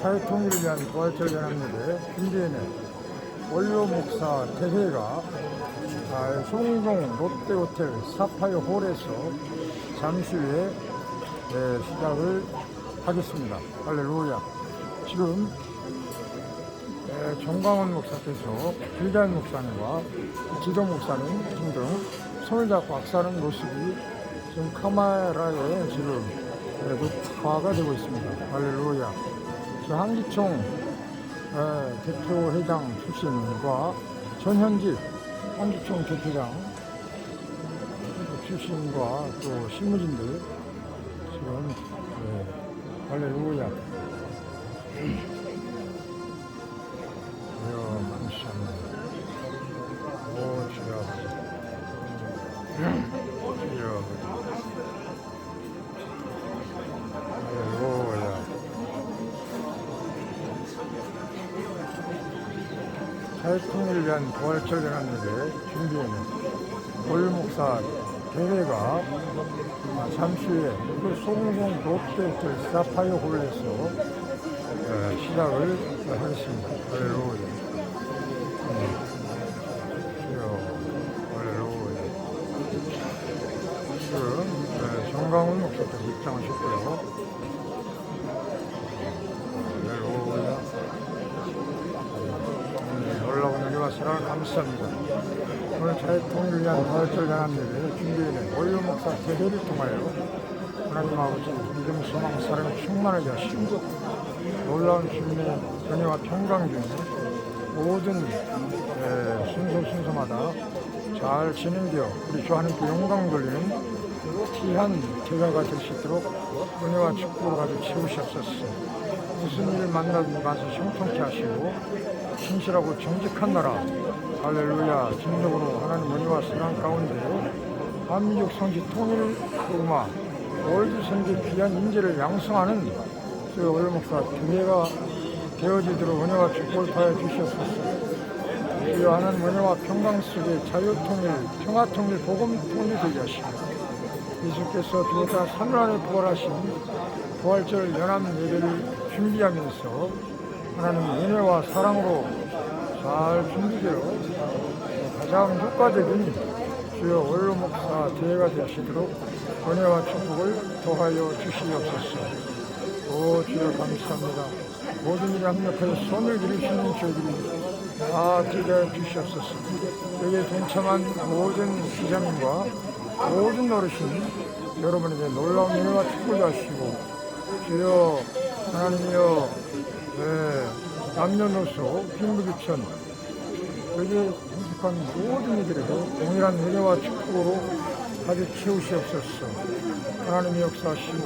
사회 통일을 위한 부활절 연합예배 준비회는 원로 목사 대회가 송동 롯데호텔 사파이어 홀에서 잠시 후에 시작을 하겠습니다. 할렐루야. 지금 정광훈 목사께서 길자연 목사님과 지도 목사님 등등 손을 잡고 악수하는 모습이 지금 카메라에 지금 녹화가 되고 있습니다. 할렐루야. 한기총 대표회장 출신과 전현직 한기총 대표장 출신과 또 실무진들 지금 할렐루야. 오 주여 주여 할렐루야. 사회통일을 위한 부활절 연합예배 준비회는 원로 목사 대회가 잠시 후에 송동 롯데호텔 사파이어 홀에서 시작을 하겠습니다. 할렐루야. 할렐루야. 지금 정광훈 목사께서 입장하셨고요. 할렐루야. 놀라운 은혜와 사랑을 감사합니다. 오늘 사회통일을 위한 부활절 연합예배 준비회는 원로 목사 대회를 통하여 하나님 아버지 믿음, 소망, 사랑을 충만하게 하시고 놀라운 주님의 은혜와 평강 중에 모든 순서마다 잘 진행되어 우리 주 하나님께 영광 돌리는 귀한 대회가 될 수 있도록 은혜와 축복으로 가득 채우시옵소서. 무슨 일을 만나든 가서 형통케 하시고 신실하고 정직한 나라 할렐루야 진정으로 하나님 은혜와 사랑 가운데 한민족 성지 통일 복음화 월드 성지 귀한 인재를 양성하는 그 원로 목사 대회가 되어지도록 은혜와 축복을 더해 주시옵소서. 주여 하나님 은혜와 평강 속에 자유통일, 평화통일, 복음통일이 되게 하시고 예수께서 주보다 3일 안에 부활하신 부활절 연합예배를 준비하면서 하나님 은혜와 사랑으로 잘 준비되어 가장 효과적인 주여 원로 목사 대회가 되시도록 은혜와 축복을 더하여 주시옵소서. 오 주여 감사합니다. 모든 일에 합력하여 손을 기르시는 저희들이 다 기대해 주시옵소서. 여기에 동참한 모든 기자님과 모든 어르신 여러분에게 놀라운 은혜와 축복을 하시고 주여 하나님이여 남녀노소 빈부귀천 여기에 동역한 모든 이들에게 동일한 은혜와 축복으로 가득 채우시옵소서. 하나님의 역사하시고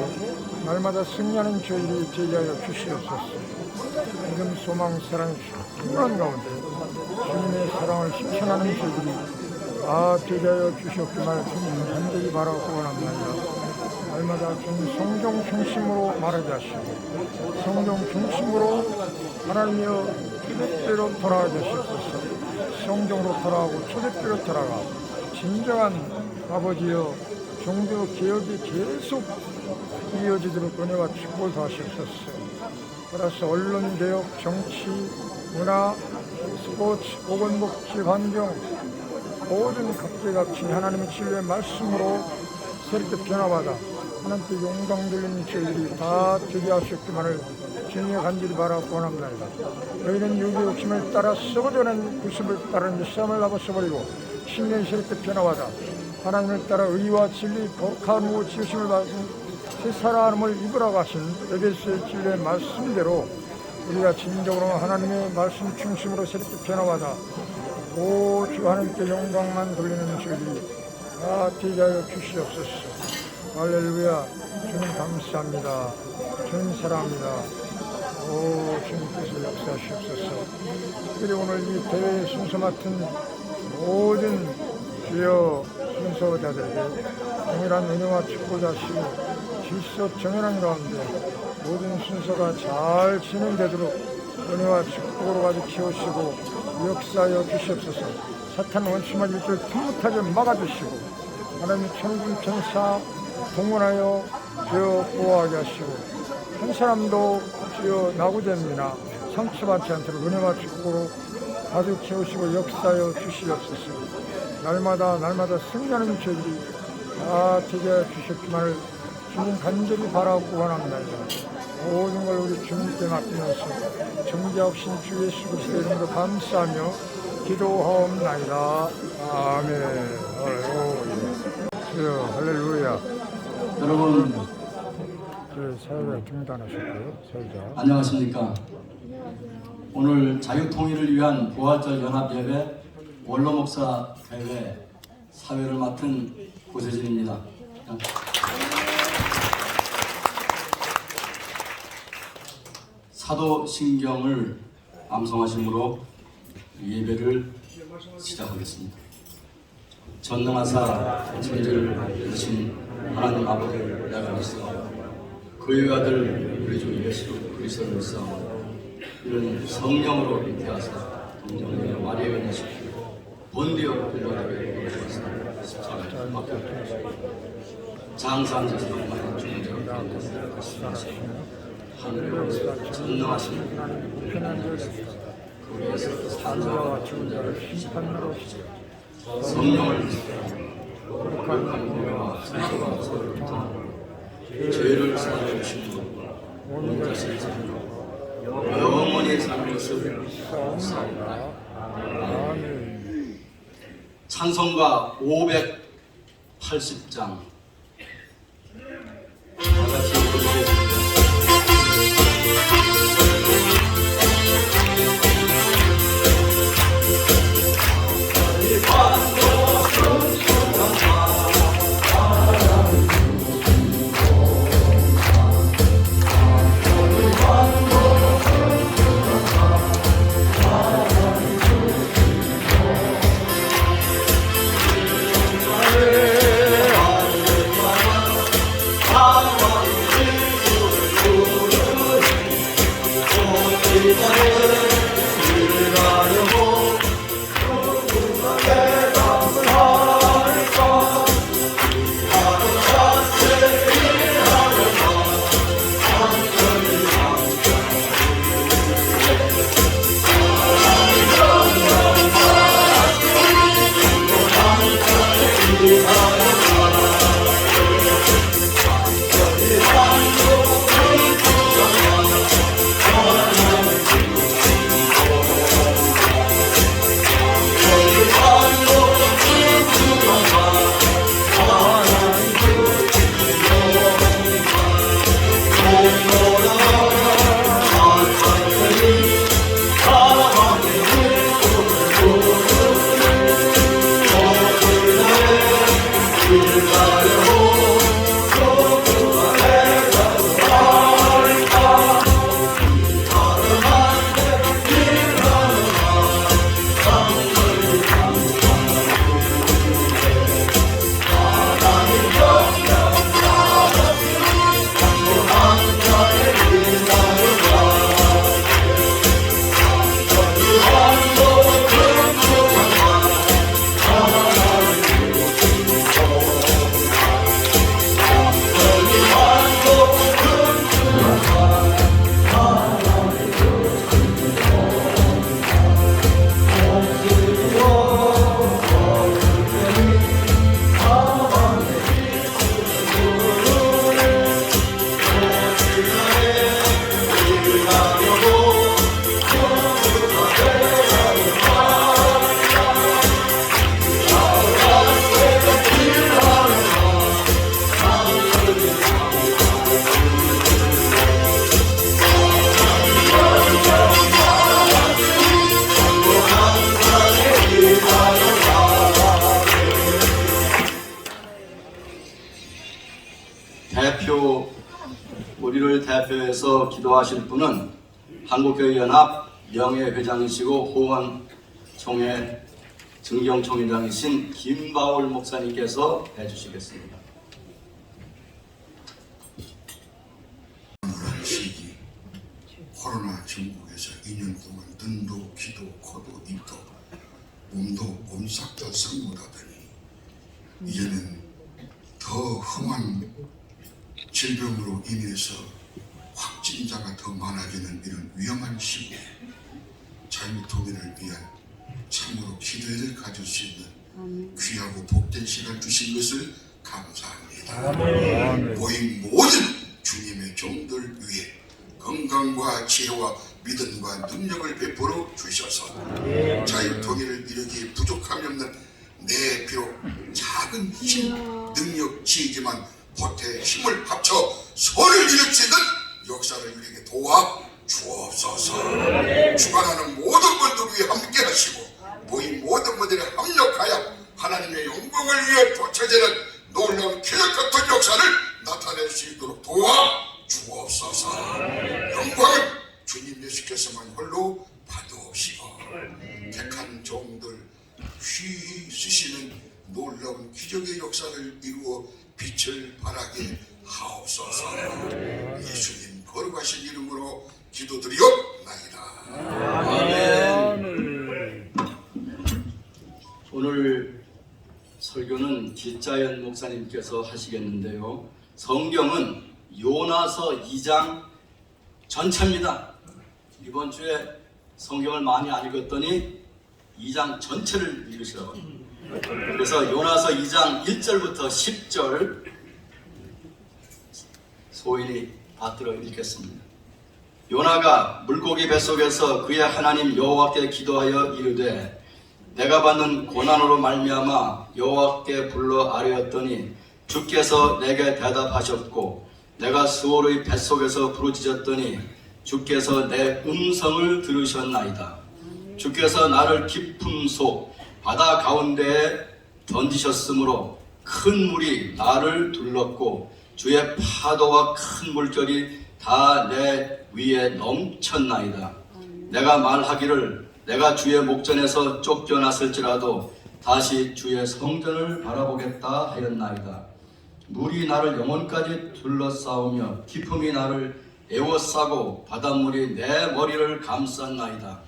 날마다 승리하는 저희들이 되게 하여 주시옵소서. 믿음, 소망, 사랑의 충만한 가운데 주님의 사랑을 실천하는 저희들이 다 되게 하여 주시옵기만 주님 간절히 바라고 원합니다. 날마다 주님 성경 중심으로 말하게 하시고 성경 중심으로 하나님이여 초대교회로 돌아가게 하시옵소서. 성경으로 돌아가고 초대교회로 돌아가 진정한 아버지여 종교 개혁이 계속 이어지도록 은혜와 축복을 더하시옵소서. 따라서 언론 개혁, 정치, 문화, 스포츠, 보건복지, 환경 모든 각계각층 하나님의 진리의 말씀으로 새롭게 변화받아 하나님께 영광 돌리는 저희들이 다 되게 하셨기만을 주님의 간절히 바라고 원합니다. 너희는 육의 욕심을 따라 썩어져는 구습을 따르는 싸움을 나버려버리고 신령이 새롭게 변화받아 하나님을 따라 의와 진리, 거룩한 후 지으심을 받은 새 사람을 입으라고 하신 에베소의 진리의 말씀대로 우리가 진정으로 하나님의 말씀 중심으로 새롭게 변화받아 오 주 하나님께 영광만 돌리는 저희들이 다 되게 하여 주시옵소서. 할렐루야. 주님 감사합니다. 주님 사랑합니다. 오 주님께서 역사하시옵소서. 특별히 오늘 이 대회 순서 맡은 모든 주여 순서자들에게 동일한 은혜와 축복을 하시고 질서 정연한 가운데 모든 순서가 잘 진행되도록 은혜와 축복으로 가득 채우시고 역사하여 주시옵소서. 사탄 원수만 일절 틈못하게 막아주시고 하나님의 천군 천사 동원하여 주여 보호하게 하시고 한 사람도 주여 나고자님이나 상처받지 않도록 은혜와 축복으로 가득 채우시고 역사여 주시옵소서. 날마다 승리하는 저희들이 다 되게 주셨기만을 주님 간절히 바라고 원합니다. 모든 걸 우리 주님께 맡기면서 정죄하신 주 예수 그리스도의 이름으로 감사하며 기도하옵나이다. 아멘. 할렐루야. 할렐루야. 여러분 사회자 등단하셨고요. 사회자. 안녕하십니까. 오늘 자유통일을 위한 부활절 연합예배 원로목사 대회 사회를 맡은 고세진입니다. 사도신경을 암송하심으로 예배를 시작하겠습니다. 전능하사 천지를 이루신 하나님 아버지를 내가 믿습니다. 그의 아들 우리 주 예수 그리스도를 믿사오니 이는 성령으로 잉태하사 동정녀 마리아에 나시고 본디오 빌라도에게 오셔서 십자가에 못 박혀 장사한 자서 많이 죽은 자 가운데 말씀하시고 하늘에서 전능하신 그에서 산자와 죽은 자를 심판하러 성령을 거룩한 공회와 성소가 서로를 통하여 죄를 사하여 주시고 모든 것을 영원히 사는 것을 사옵나이다. 찬송가 580장 다같이 부르겠습니다. 우리를 대표해서 기도하실 분은 한국교회연합 명예회장이시고 호원총회 증경총회장이신 김바울 목사님께서 해주시겠습니다. 시기 코로나 전국에서 2년 동안 눈도 귀도 코도 입도 몸도 몸싹 다 상못하더니 이제는 더 험한 질병으로 인해서 확 확진자가 더 많아지는 이런 위험한 시기에 자유 통일을 위한 참으로 기대를 가질 수 있는 귀하고 복된 시간 주신 것을 감사합니다. 모인 모든 주님의 종들 위해 건강과 지혜와 믿음과 능력을 베풀어 주셔서 자유 통일을 이루기 부족함이 없는 내 비록 작은 힘, 능력, 지혜지만 보태 힘을 합쳐 선을 이룰 수 있는 역사를 우리에게 도와 주옵소서. 주관하는 모든 분들 위해 함께 하시고 모인 모든 분들이 합력하여 하나님의 영광을 위해 펼쳐지는 놀라운 기적 같은 역사를 나타낼 수 있도록 도와 주옵소서. 영광은 주님 예수께서만 홀로 받으시고 택한 종들 휘휘 쓰시는 놀라운 기적의 역사를 이루어 빛을 발하게 하옵소서. 예수님 거룩하신 이름으로 기도드리옵나이다. 아멘. 오늘 설교는 길자연 목사님께서 하시겠는데요. 성경은 요나서 2장 전체입니다. 이번 주에 성경을 많이 안 읽었더니 2장 전체를 읽으시라고. 그래서 요나서 2장 1절부터 10절 소인이 받들어 읽겠습니다. 요나가 물고기 뱃속에서 그의 하나님 여호와께 기도하여 이르되 내가 받는 고난으로 말미암아 여호와께 불러 아뢰었더니 주께서 내게 대답하셨고 내가 스올의 뱃속에서 부르짖었더니 주께서 내 음성을 들으셨나이다. 주께서 나를 깊은 속 바다 가운데에 던지셨으므로 큰 물이 나를 둘렀고 주의 파도와 큰 물결이 다 내 위에 넘쳤나이다. 내가 말하기를 내가 주의 목전에서 쫓겨났을지라도 다시 주의 성전을 바라보겠다 하였나이다. 물이 나를 영혼까지 둘러싸우며 깊음이 나를 에워싸고 바닷물이 내 머리를 감쌌나이다.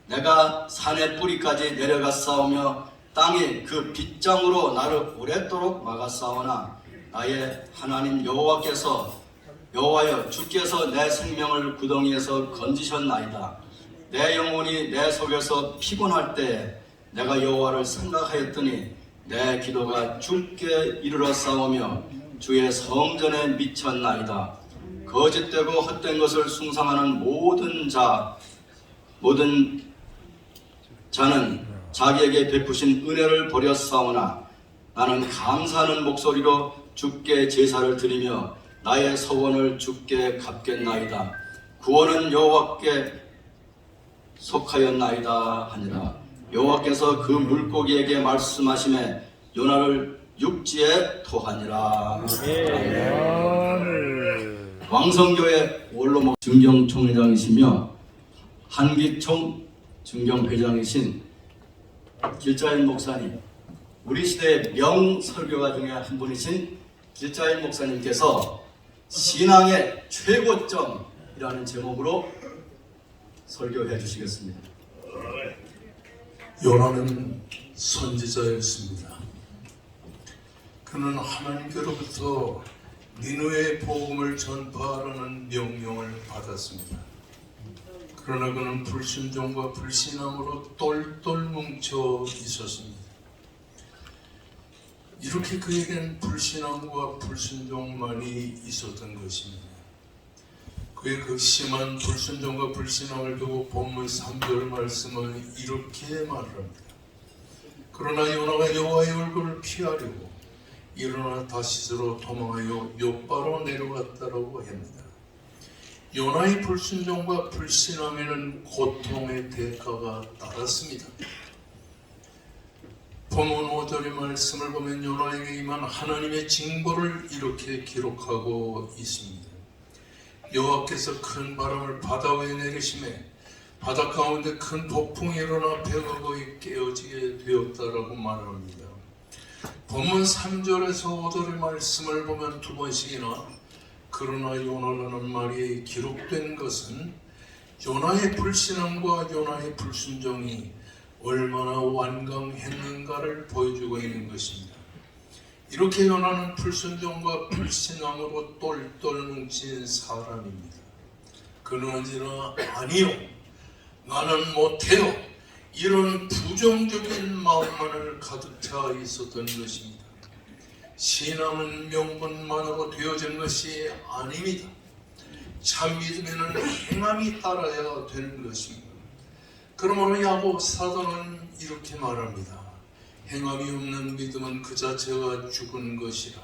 내가 산의 뿌리까지 내려갔사오며 땅이 그 빗장으로 나를 오랫도록 막았사오나 나의 하나님 여호와여 주께서 내 생명을 구덩이에서 건지셨나이다. 내 영혼이 내 속에서 피곤할 때 내가 여호와를 생각하였더니 내 기도가 주께 이르렀사오며 주의 성전에 미쳤나이다. 거짓되고 헛된 것을 숭상하는 모든 자는 자기에게 베푸신 은혜를 버렸사오나 나는 감사하는 목소리로 주께 제사를 드리며 나의 서원을 주께 갚겠나이다. 구원은 여호와께 속하였나이다 하니라. 여호와께서 그 물고기에게 말씀하시매 요나를 육지에 토하니라. 아멘. 왕성교회 원로목 증경총회장이시며 한기총 증경회장이신 길자연 목사님, 우리 시대의 명설교가 중에 한 분이신 길자연 목사님께서 신앙의 최고점이라는 제목으로 설교해 주시겠습니다. 요나는 선지자였습니다. 그는 하나님께로부터 니느웨의 복음을 전파하라는 명령을 받았습니다. 그러나 그는 불순종과 불신앙으로 똘똘 뭉쳐 있었습니다. 이렇게 그에겐 불신앙과 불순종만이 있었던 것입니다. 그의 그 심한 불순종과 불신앙을 두고 본문 3절 말씀은 이렇게 말합니다. 그러나 요나가 여호와의 얼굴을 피하려고 일어나 다시스로 도망하여 요바로 내려갔다라고 합니다. 요나의 불순종과 불신앙에는 고통의 대가가 따랐습니다. 본문 5절의 말씀을 보면 요나에게 임한 하나님의 징벌을 이렇게 기록하고 있습니다. 여호와께서 큰 바람을 바다 위에 내리시매 바다 가운데 큰 폭풍이 일어나 배가 거의 깨어지게 되었다라고 말합니다. 본문 3절에서 5절의 말씀을 보면 두 번씩이나 그러나 요나라는 말이 기록된 것은 요나의 불신앙과 요나의 불순종이 얼마나 완강했는가를 보여주고 있는 것입니다. 이렇게 요나는 불순종과 불신앙으로 똘똘 뭉친 사람입니다. 그는 언제나 아니요, 나는 못해요, 이런 부정적인 마음만을 가득 차 있었던 것입니다. 신앙은 명분만으로 되어진 것이 아닙니다. 참 믿음에는 행함이 따라야 되는 것입니다. 그러므로 야곱 사도는 이렇게 말합니다. 행함이 없는 믿음은 그 자체가 죽은 것이라.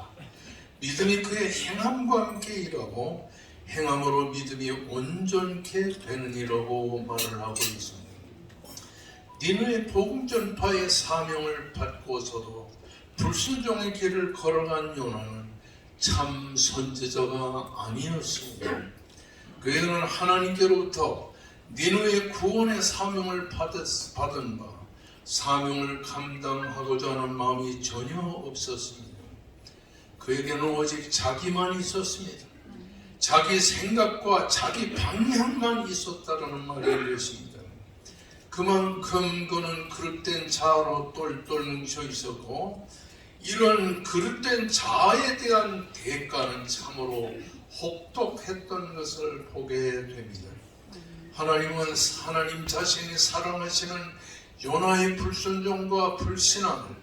믿음이 그의 행함과 함께 일하고 행함으로 믿음이 온전케 되느니라고 말을 하고 있습니다. 니느웨 복음 전파의 사명을 받고서도 불순종의 길을 걸어간 요나는 참 선지자가 아니었습니다. 그는 하나님께로부터 니느웨 구원의 사명을 받은 바 사명을 감당하고자 하는 마음이 전혀 없었습니다. 그에게는 오직 자기만 있었습니다. 자기 생각과 자기 방향만 있었다라는 말인 것입니다. 그만큼 그는 그릇된 자아로 똘똘 뭉쳐 있었고, 이런 그릇된 자아에 대한 대가는 참으로 혹독했던 것을 보게 됩니다. 하나님은 하나님 자신이 사랑하시는 요나의 불순종과 불신앙을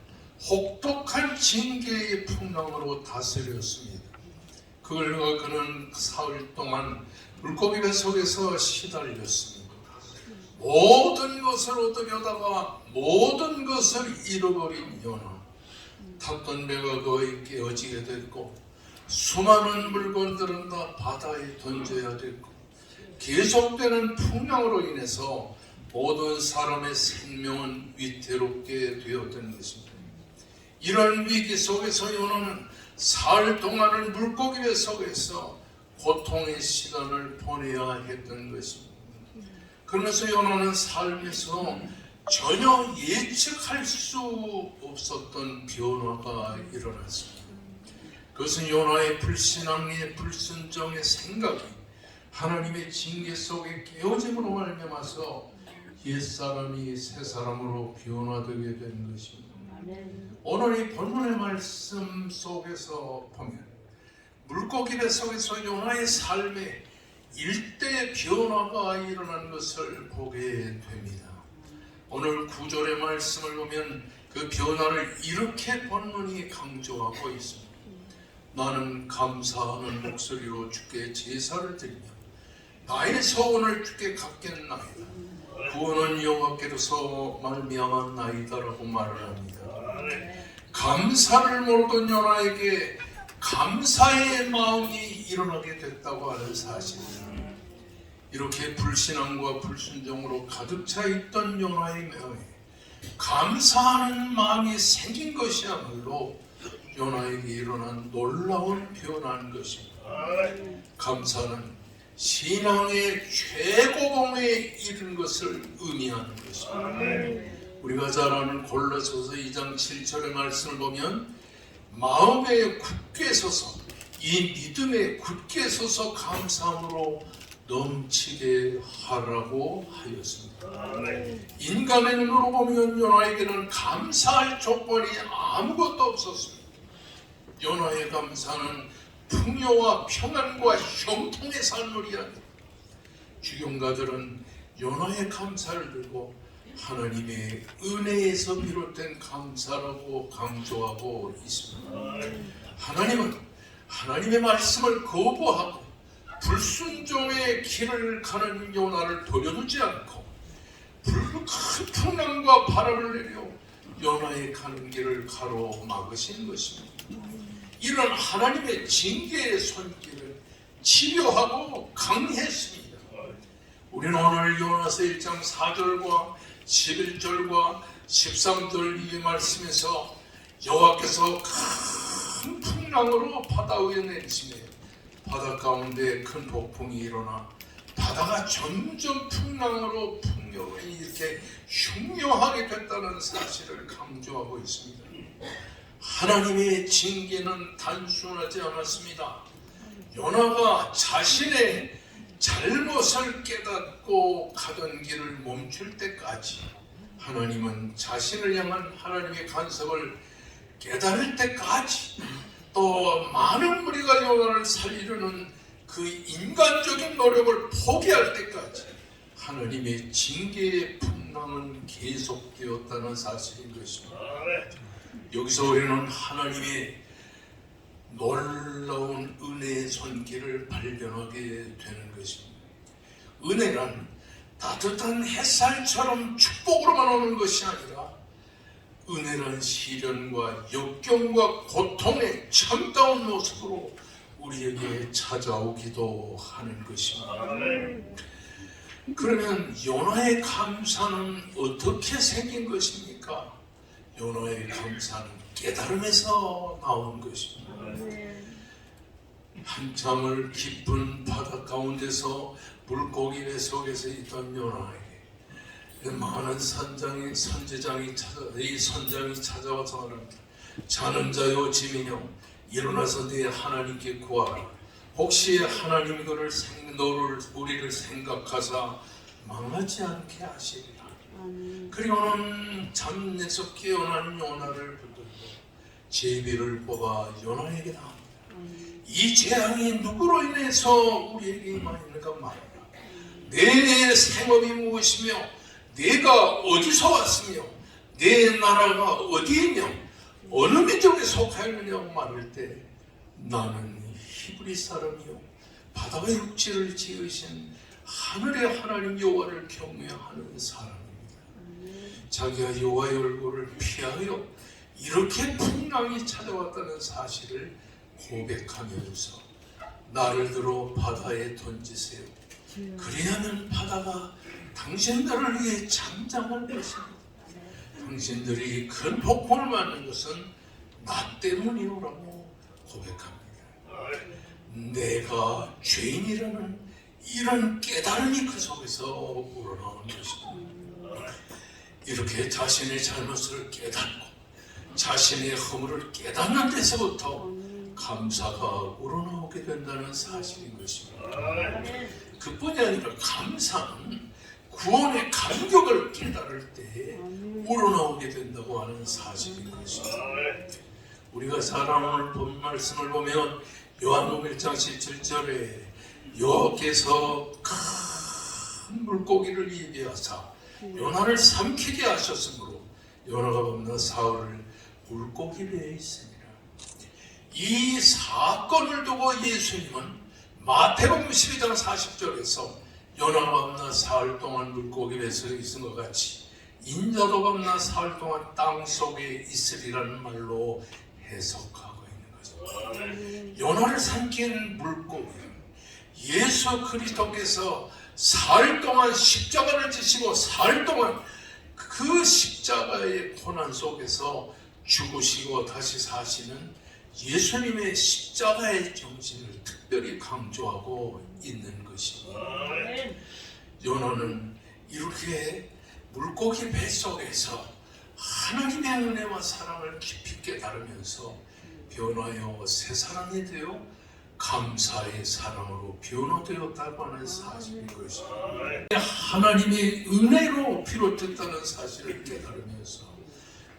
혹독한 징계의 풍랑으로 다스렸습니다. 그는 사흘 동안 물고기 뱃속에서 시달렸습니다. 모든 것을 얻으려다가 모든 것을 잃어버린 요나. 탔던 배가 거의 깨어지게 됐고, 수많은 물건들은 다 바다에 던져야 됐고, 계속되는 풍랑으로 인해서 모든 사람의 생명은 위태롭게 되었던 것입니다. 이런 위기 속에서 요나는 사흘 동안을 물고기 배 속에서 고통의 시간을 보내야 했던 것입니다. 그러면서 요나는 삶에서 전혀 예측할 수 없었던 변화가 일어났습니다. 그것은 요나의 불신앙의 불순종의 생각이 하나님의 징계 속에 깨어짐으로 말미암아서 옛사람이 새사람으로 변화되게 된 것입니다. 오늘 이 본문의 말씀 속에서 보면 물고기 배 속에서 요나의 삶에 일대 변화가 일어난 것을 보게 됩니다. 오늘 9절의 말씀을 보면 그 변화를 이렇게 본문이 강조하고 있습니다. 나는 감사하는 목소리로 주께 제사를 드리며 나의 소원을 주께 갚겠나이다. 구원은 여호와께로서 말미암았나이다라고 말을 합니다. 감사를 모르던 요나에게 감사의 마음이 일어나게 됐다고 하는 사실입니다. 이렇게 불신앙과 불순종으로 가득 차 있던 요나의 마음에 감사하는 마음이 생긴 것이야말로 요나에게 일어난 놀라운 변화인 것입니다. 감사는 신앙의 최고봉에 이른 것을 의미하는 것입니다. 우리가 잘 아는 골로새서 2장 7절의 말씀을 보면 마음에 굳게 서서 이 믿음에 굳게 서서 감사함으로 넘치게 하라고 하였습니다. 인간의 눈으로 보면 요나에게는 감사할 조건이 아무것도 없었습니다. 요나의 감사는 풍요와 평안과 형통의 산물이 아닙니다. 주경가들은 요나의 감사를 들고 하나님의 은혜에서 비롯된 감사라고 강조하고 있습니다. 하나님은 하나님의 말씀을 거부하고 불순종의 길을 가는 요나를 돌려두지 않고 큰 풍랑과 바람을 내려 요나의 가는 길을 가로막으신 것입니다. 이런 하나님의 징계의 손길을 집요하고 강했습니다. 우리는 오늘 요나서 1장 4절과 11절과 13절 이 말씀에서 여호와께서 큰 풍랑으로 바다 위에 내리시며 바다 가운데 큰 폭풍이 일어나 바다가 점점 풍랑으로 풍요에 이렇게 흉흉하게 됐다는 사실을 강조하고 있습니다. 하나님의 징계는 단순하지 않았습니다. 요나가 자신의 잘못을 깨닫고 가던 길을 멈출 때까지 하나님은 자신을 향한 하나님의 간섭을 깨달을 때까지 또 많은 무리가 요나를 살리려는 그 인간적인 노력을 포기할 때까지 하나님의 징계의 풍랑은 계속되었다는 사실인 것입니다. 여기서 우리는 하나님의 놀라운 은혜의 손길을 발견하게 되는 것입니다. 은혜란 따뜻한 햇살처럼 축복으로만 오는 것이 아니라 은혜란 시련과 역경과 고통의 참다운 모습으로 우리에게 찾아오기도 하는 것입니다. 그러면 요나의 감사는 어떻게 생긴 것입니까? 요나의 감사는 깨달음에서 나온 것입니다. 한참을 깊은 바다 가운데서 물고기 배 속에서 있던 요나에게 많은 선지장이 찾아와서 말합니다. 자는 자요 짐이뇨 일어나서 네 하나님께 구하라. 혹시 하나님이 우리를 생각하사 망하지 않게 하시리라. 그리고는 잠에서 깨어난 요나를 붙들고 제비를 뽑아 요나에게 나옵니다. 이 재앙이 누구로 인해서 우리에게 임하였는가 말이라. 내 생업이 무엇이며 내가 어디서 왔으며 내 나라가 어디이며 어느 민족에 속하였느냐고 말할 때 나는 히브리 사람이요 바다와 육지를 지으신 하늘의 하나님 여호와를 경외하는 사람입니다. 자기가 여호와의 얼굴을 피하여 이렇게 풍랑이 찾아왔다는 사실을 고백하면서 나를 들어 바다에 던지세요. 그리하면 바다가 당신들을 위해 잠잠할 것입니다. 당신들이 큰 폭풍을 맞는 것은 나 때문이오라고 고백합니다. 내가 죄인이라는 이런 깨달음이 그 속에서 우러나오는 것입니다. 이렇게 자신의 잘못을 깨닫고 자신의 허물을 깨닫는 데서부터 감사가 우러나오게 된다는 사실인 것입니다. 그뿐이 아니라 감사는 구원의 감격을 깨달을 때 우러나오게 된다고 하는 사실인 것입니다. 우리가 사랑하는 본 말씀을 보면 요한복음 1장 17절에 여호와께서 큰 물고기를 예비하사 요나를 삼키게 하셨으므로 요나가 겁나 사흘을 물고기 배에 있습니다. 이 사건을 두고 예수님은 마태복음 12장 40절에서 요나가 겁나 사흘 동안 물고기 배에 있은 것 같이 인자도 겁나 사흘 동안 땅 속에 있으리라는 말로 해석하고 있는 거죠. 요나를 삼킨 물고기는 예수 그리스도께서 사흘 동안 십자가를 지시고 사흘 동안 그 십자가의 고난 속에서 죽으시고 다시 사시는 예수님의 십자가의 정신을 특별히 강조하고 있는 것입니다. 요나는 이렇게 물고기 뱃속에서 하나님의 은혜와 사랑을 깊이 깨달으면서 변화하여 새 사람이 되어 감사의 사랑으로 변화되었다고 하는 사실인 것입니다. 하나님의 은혜로 비롯됐다는 사실을 깨달으면서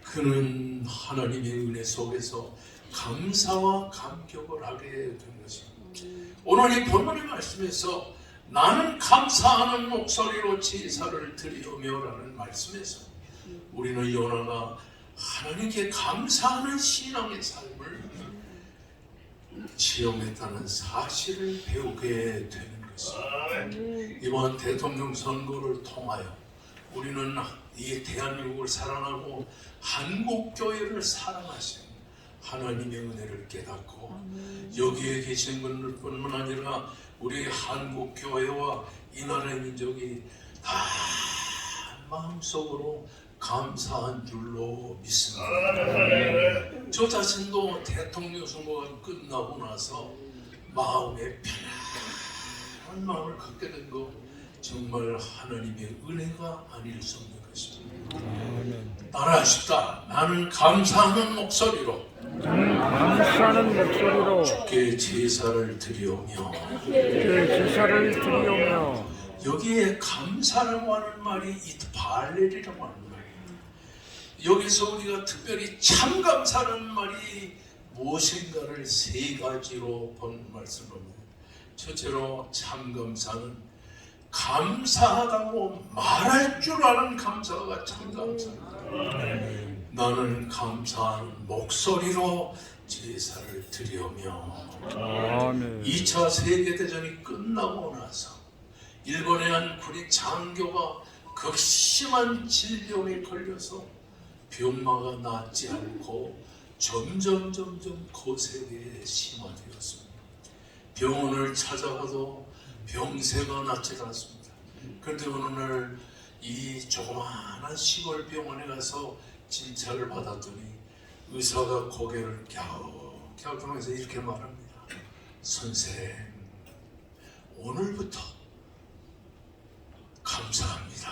그는 하나님의 은혜 속에서 감사와 감격을 하게 된 것입니다. 오늘 이 본문의 말씀에서 나는 감사하는 목소리로 제사를 드리오며 라는 말씀에서 우리는 요나가 하나님께 감사하는 신앙의 삶을 체험했다는 사실을 배우게 되는 것입니다. 이번 대통령 선거를 통하여 우리는 이 대한민국을 사랑하고 한국교회를 사랑하시는 하나님의 은혜를 깨닫고 여기에 계신 분들뿐만 아니라 우리 한국교회와 이 나라의 민족이 다 마음속으로 감사한 줄로 믿습니다. 저 자신도 대통령 선거가 끝나고 나서 마음에 편안한 마음을 갖게 된 거 정말 하나님의 은혜가 아닐 수 없는 것입니다. 따라하십시다. 나는 감사하는 목소리로 주께 제사를 드리오며 여기에 감사라고 하는 말이 이트발렐이라고 하는 말입니다. 여기서 우리가 특별히 참 감사하는 말이 무엇인가를 세 가지로 본 말씀입니다. 첫째로 참 감사는 감사하다고 말할 줄 아는 감사가 참 감사입니다. 나는 감사하는 목소리로 제사를 드리며 아멘. 2차 세계대전이 끝나고 나서 일본의 한 군인 장교가 극심한 질병에 걸려서 병마가 낫지 않고 점점 거세게 심화되었습니다. 병원을 찾아가도 병세가 낫지 않습니다. 그런데 어느 날 이 조그마한 시골 병원에 가서 진찰을 받았더니 의사가 고개를 갸우갸우하면서 이렇게 말합니다. 선생, 오늘부터 감사합니다.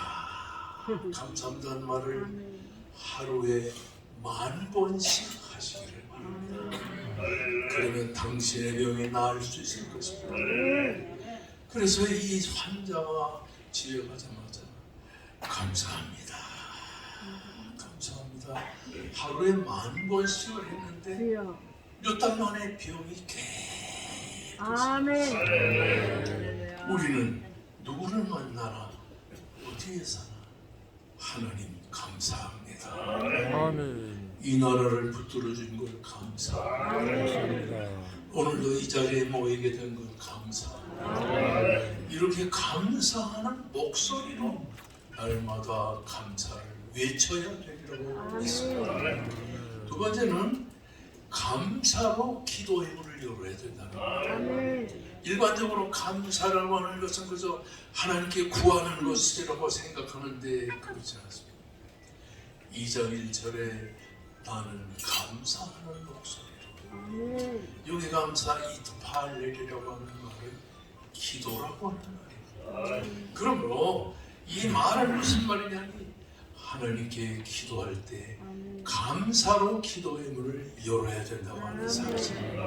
감사합니다는 말을 하루에 10,000번씩 하시기를 바랍니다. 그러면 당신의 병이 나을 수 있을 것입니다. 그래서 이 환자가 집에 가자마자 감사합니다. 감사합니다. 하루에 10,000번씩을 했는데 몇 달 만에 병이 아멘. 우리는 누구를 만나나 어디에 사나 하나님 감사합니다. 아멘. 이 나라를 붙들어 준 걸 감사합니다. 오늘도 이 자리에 모이게 된 걸 감사합니다. 이렇게 감사하는 목소리로 날마다 감사를 외쳐야 되리라고 믿습니다. 두 번째는 감사로 기도의 문을 열어야 된다는 거예요. 일반적으로 감사라고 하는 것은 그저 하나님께 구하는 것이라고 생각하는데 그렇지 않습니다. 2장 1절에 나는 감사하는 목소리로 여기 감사 이트팔렐이라고 하는 말은 기도라고 하는 말입니다. 그러므로 이 말은 무슨 말이냐면 하나님께 기도할 때 감사로 기도의 문을 열어야 된다고 하는 사실입니다.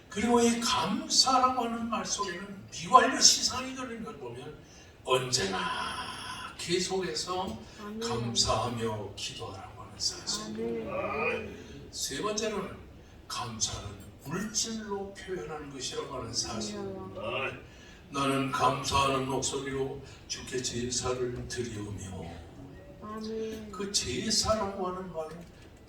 그리고 이 감사라고 하는 말 속에는 비관료 시상이 들어있는 걸 보면 언제나 계속해서 감사하며 기도하라고 하는 사실입니다. 세 번째는 감사는 물질로 표현하는 것이라고 하는 사실입니다. 나는 감사하는 목소리로 주께 제사를 드리오며 그 제사라고 하는 말은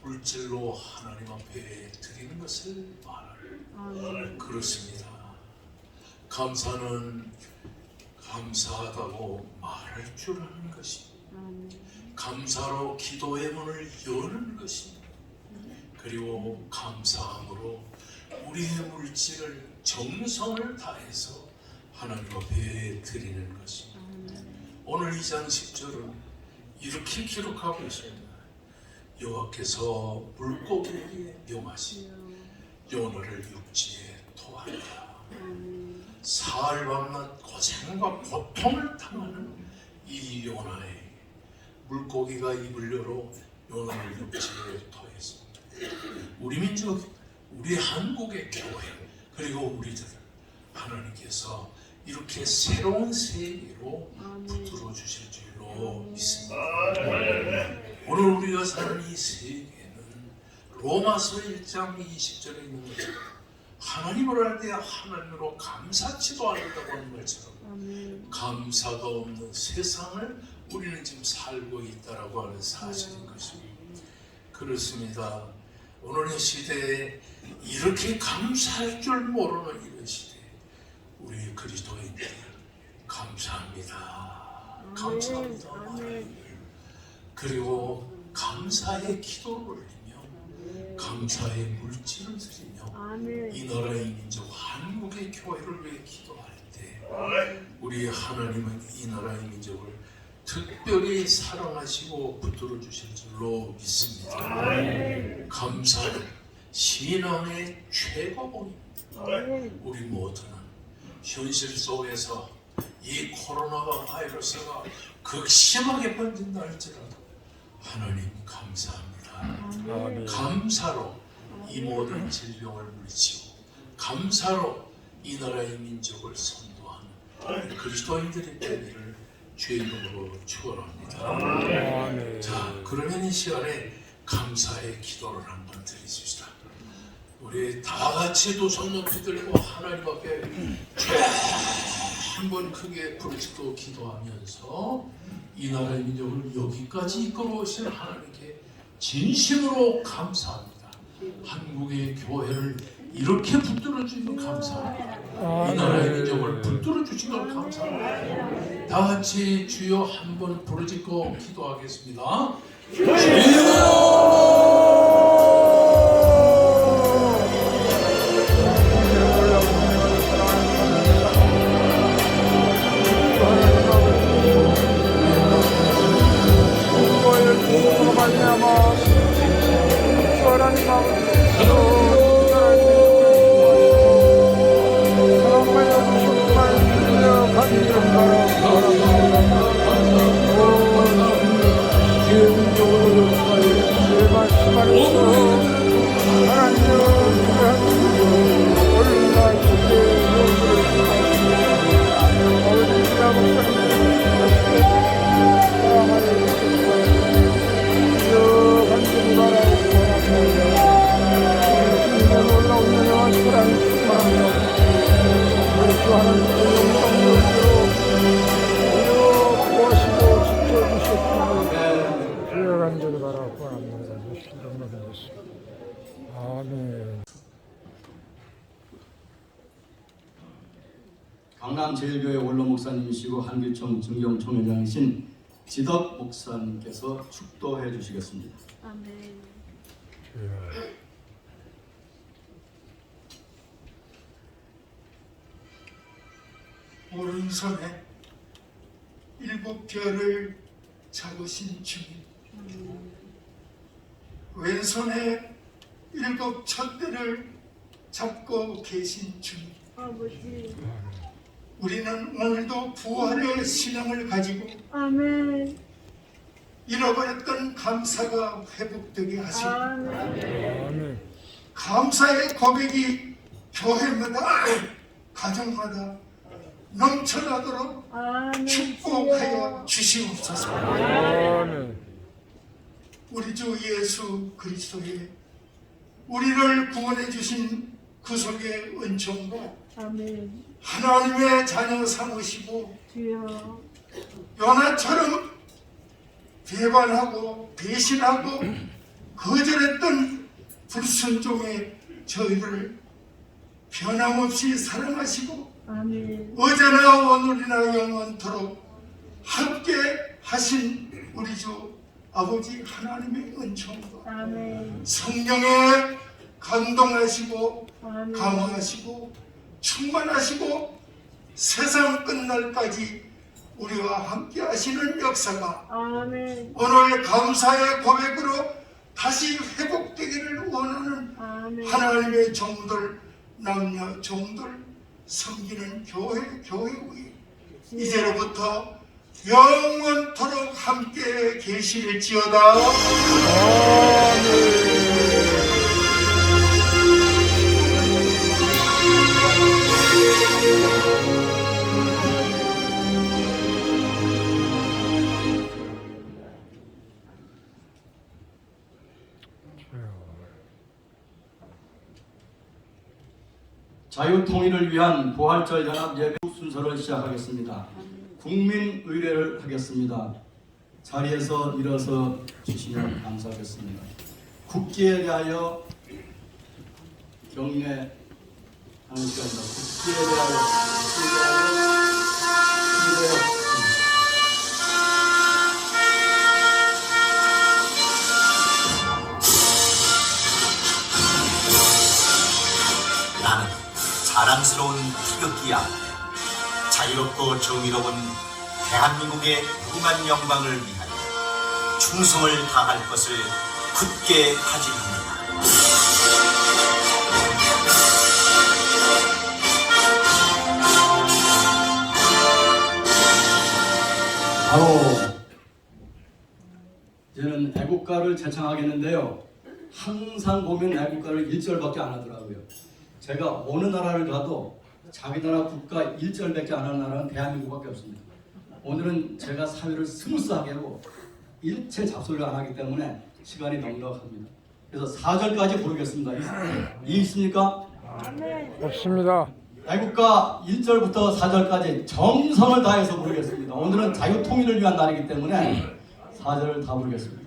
물질로 하나님 앞에 드리는 것을 말하는 그렇습니다. 감사는 감사하다고 말할 줄 아는 것입니다. 감사로 기도의 문을 여는 것입니다. 그리고 감사함으로 우리의 물질을 정성을 다해서 하나님 앞에 드리는 것입니다. 오늘 2장 10절은 이렇게 기록하고 있습니다. 여호와께서 물고기에게 명하시니 요나를 육지에 토하라. 사흘 밤낮 고생과 고통을 당하는 이 요나의 물고기가 입을 열어 요나를 육지에 토했습니다. 우리 민족, 우리 한국의 교회 그리고 우리들 하나님께서 이렇게 새로운 세계로 붙들어 주실 줄로 믿습니다. 오늘 우리가 사는 이 세계는 로마서 1장 20절에 있는 것처럼 하나님을 할 때 하나님으로 감사치도 않는다고 하는 말처럼 감사가 없는 세상을 우리는 지금 살고 있다라고 하는 사실인 것입니다. 그렇습니다. 오늘의 시대에 이렇게 감사할 줄 모르는 이런 시대에 우리 그리스도인들 감사합니다. 감사합니다. 그리고 감사의 기도를 올리며 감사의 물질을 드리며 이 나라의 민족 한국의 교회를 위해 기도할 때 우리 하나님은 이 나라의 민족을 특별히 사랑하시고 붙들어 주실 줄로 믿습니다. 감사는 신앙의 최고봉입니다. 우리 모두는 현실 속에서 이 코로나가 바이러스가 극심하게 번진다 할지라도 하나님 감사합니다. 감사로 이 모든 질병을 물리치고 감사로 이 나라의 민족을 선도하는 그리스도인들의 되기를 주의 이름으로 축원합니다. 아멘. 자, 그러면 이 시간에 감사의 기도를 한번 드리십시다. 우리 다 같이 두 손 높이 들고 하나님 앞에 한번 크게 부르짖고 기도하면서 이 나라의 민족을 여기까지 이끌어 오신 하나님께 진심으로 감사합니다. 한국의 교회를 이렇게 붙들어 주시면 감사합니다. 이 나라의 민족을 붙들어 주신 걸 감사합니다. 다 같이 주여 한번 부르짖고 기도하겠습니다. 강남제일교회 원로 목사님이시고 한길청 증경총회장이신 지덕 목사님께서 축도해 주시겠습니다. 아멘. 오른손에 7별을 잡으신 주님, 왼손에 7 촛대를 잡고 계신 주님, 아버지. 우리는 오늘도 부활의 신앙을 가지고 아멘. 잃어버렸던 감사가 회복되게 하시고 아멘. 감사의 고백이 교회마다 가정마다 넘쳐나도록 아멘. 축복하여 주시옵소서. 아멘. 우리 주 예수 그리스도의 우리를 구원해 주신 구속의 은총과 아멘. 하나님의 자녀 삼으시고 주여. 요나처럼 배반하고 배신하고 거절했던 불순종의 저희를 변함없이 사랑하시고 아멘. 어제나 오늘이나 영원토록 함께 하신 우리 주 아버지 하나님의 은총과 아멘. 성령에 감동하시고 아멘. 감화하시고 충만하시고 세상 끝날까지 우리와 함께 하시는 역사가 아멘. 오늘 감사의 고백으로 다시 회복되기를 원하는 아멘. 하나님의 종들, 남녀 종들 섬기는 교회의 이제로부터 영원토록 함께 계실지어다. 자유통일을 위한 부활절 연합 예배 순서를 시작하겠습니다. 국민 의례를 하겠습니다. 자리에서 일어서 주시면 감사하겠습니다. 국기에 대하여 경례하는 시간입니다. 국기에 대하여 나는 자랑스러운 태극기야. 자유롭고 정의로운 대한민국의 무궁한 영광을 위하여 충성을 다할 것을 굳게 다짐합니다. 바로 이제는 애국가를 제창하겠는데요. 항상 보면 애국가를 1절밖에 안 하더라고요. 제가 어느 나라를 가도 자기 나라 국가 1절밖에 안 하는 나라는 대한민국밖에 없습니다. 오늘은 제가 사회를 스무스하게 하고 일체 잡소리를 안 하기 때문에 시간이 넉넉합니다. 그래서 4절까지 부르겠습니다. 있습니까? 없습니다. 애국가 1절부터 4절까지 정성을 다해서 부르겠습니다. 오늘은 자유통일을 위한 날이기 때문에 4절 다 부르겠습니다.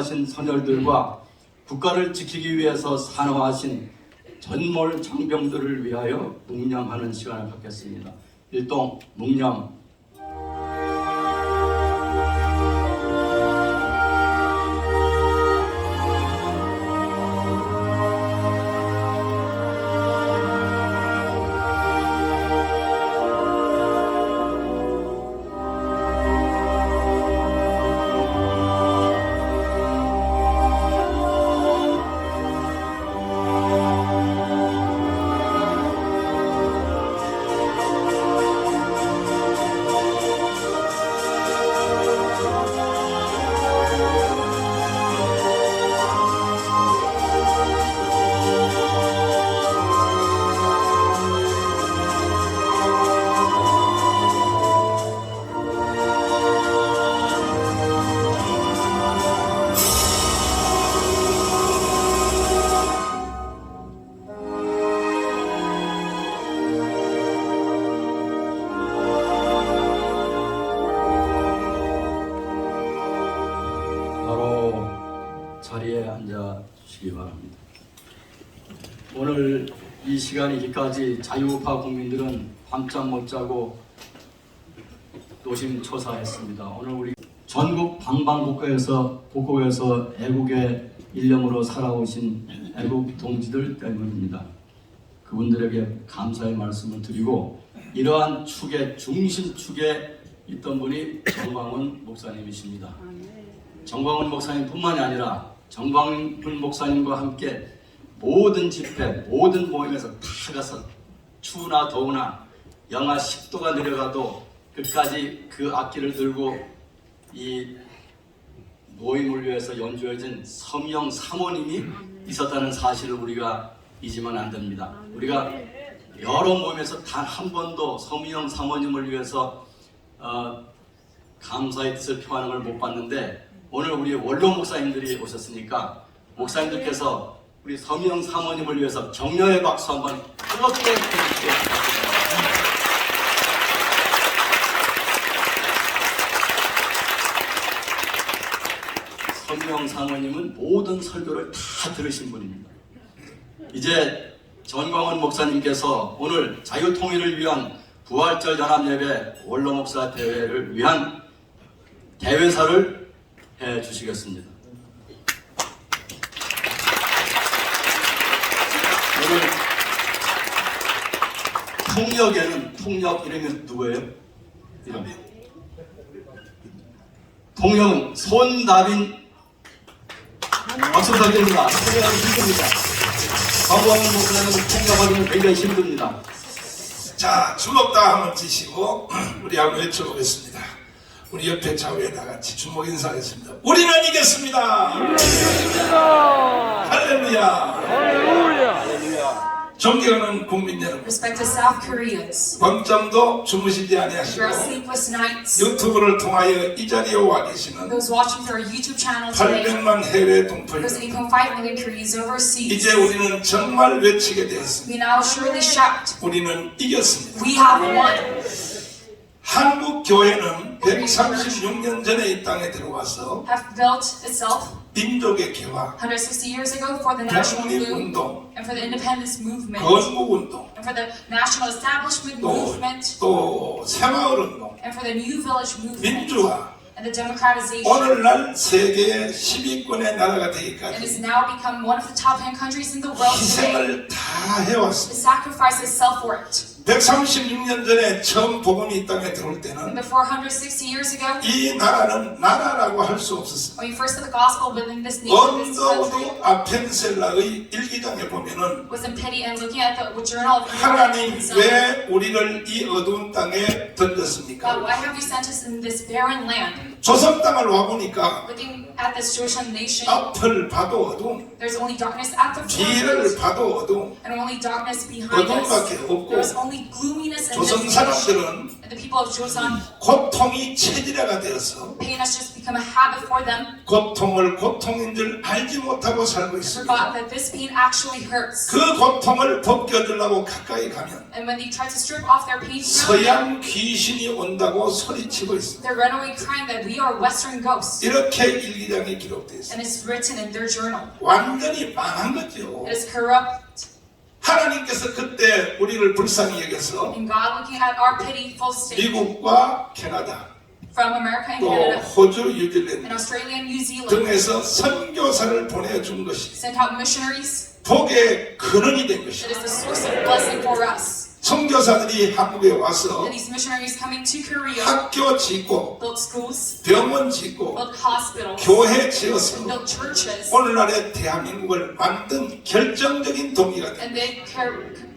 순교하신 선열들과 국가를 지키기 위해서 산화하신 전몰 장병들을 위하여 묵념하는 시간을 갖겠습니다. 일동 묵념. 시간이기까지 자유우파 국민들은 밤잠 못 자고 노심초사했습니다. 오늘 우리 전국 방방곡곡에서 애국의 일념으로 살아오신 애국 동지들 때문입니다. 그분들에게 감사의 말씀을 드리고 이러한 축의 중심축에 있던 분이 정광훈 목사님이십니다. 정광훈 목사님뿐만이 아니라 정광훈 목사님과 함께 모든 집회, 모든 모임에서 다 가서 추우나 더우나 영하 10도가 내려가도 끝까지 그 악기를 들고 이 모임을 위해서 연주해준 서명 사모님이 있었다는 사실을 우리가 잊으면 안 됩니다. 우리가 여러 모임에서 단 한 번도 서명 사모님을 위해서 감사의 뜻을 표하는 걸 못 봤는데 오늘 우리 원로 목사님들이 오셨으니까 목사님들께서 우리 서명 사모님을 위해서 격려의 박수 한번 뜨겁게 해주시기 바랍니다. 서명 사모님은 모든 설교를 다 들으신 분입니다. 이제 전광훈 목사님께서 오늘 자유통일을 위한 부활절 연합예배 원로 목사 대회를 위한 대회사를 해 주시겠습니다. 오늘 통역에는 통역 이름이 누구예요? 이름. 통역은 손다빈 박수 부탁드립니다. 통역하기 힘듭니다. 전광훈 목사님은 통역하기는 굉장히 힘듭니다. 자, 주먹다 한번 치시고 우리 한번 외쳐보겠습니다. 우리 옆에 좌우에 다 같이 주먹 인사하겠습니다. 우리는 이겼습니다. 할렐루야. 할렐루야. 존경하는 국민 여러분, Respected South Koreans, 밤잠도 주무시지 your 아니하시고 sleepless nights, 유튜브를 통하여 이 자리에 와 계시는 those watching through our YouTube channel today, 800만 해외 동포 those 여러분, 8.5 million Koreans overseas, 이제 우리는 정말 외치게 되었습니다. we now surely shout, 우리는 이겼습니다. we have won. 한국 교회는 136년 전에 이 땅에 들어와서 Have built itself 민족의 개화, 160 years ago for the national movement 독립운동, and for the independence movement 건국운동, and for the national establishment movement 또 새마을운동, and for the new village movement 민주화, and the democratization. 오늘날 세계의 10위권의 나라가 And 되기까지 has now become one of the top 10 countries in the world today. 희생을 다 The 해왔습니다. sacrifice itself for it. 136년 전에 처음 복음이 이 땅에 들어올 And 때는 before 160 years ago, 이 나라는 나라라고 할 수 없었습니다. when we first heard the gospel within this nation, this country, 언더우드 아펜셀라의 일기장에 보면은 was in pity and looking at the journal of 하나님 Independence. 왜 우리를 이 어두운 땅에 God, 던졌습니까? why have you sent us in this barren land? 조선 땅을 와보니까 Looking at this Jewish nation, 앞을 봐도 어두움, there's only darkness at the 뒤를 front 봐도 어두움, and only darkness behind 어둠밖에 us. 없고 There's only gloominess in 조선 this nation. 사람들은 And the people of Joseon, 고통이 체질화가 되어서 pain has just become a habit for them. 고통을 고통인 줄 알지 못하고 살고 있습니다. Forgot that this pain actually hurts. 그 고통을 벗겨주려고 가까이 가면 And when they try to strip off their pain from them, 서양 귀신이 온다고 소리치고 있습니다. they're run away crying that we are Western ghosts. 이렇게 일기장에 기록되어 있습니다. And it's written in their journal. 완전히 망한 거죠. It is corrupt. 하나님께서 그때 우리를 불쌍히 여겨서 And God, looking at our pitiful state 미국과 캐나다, from America and 또 Canada, 호주, and 뉴질랜드 Australia and New Zealand, 등에서 선교사를 보내준 것이 sent out missionaries. 복의 근원이 된 That 것입니다. is the source of blessing for us. 선교사들이 한국에 와서 And these missionaries coming to Korea, 학교 짓고 built schools, 병원 짓고 built hospitals, 교회 지어서 built churches, 오늘날의 대한민국을 만든 결정적인 동기가 됩니다. and they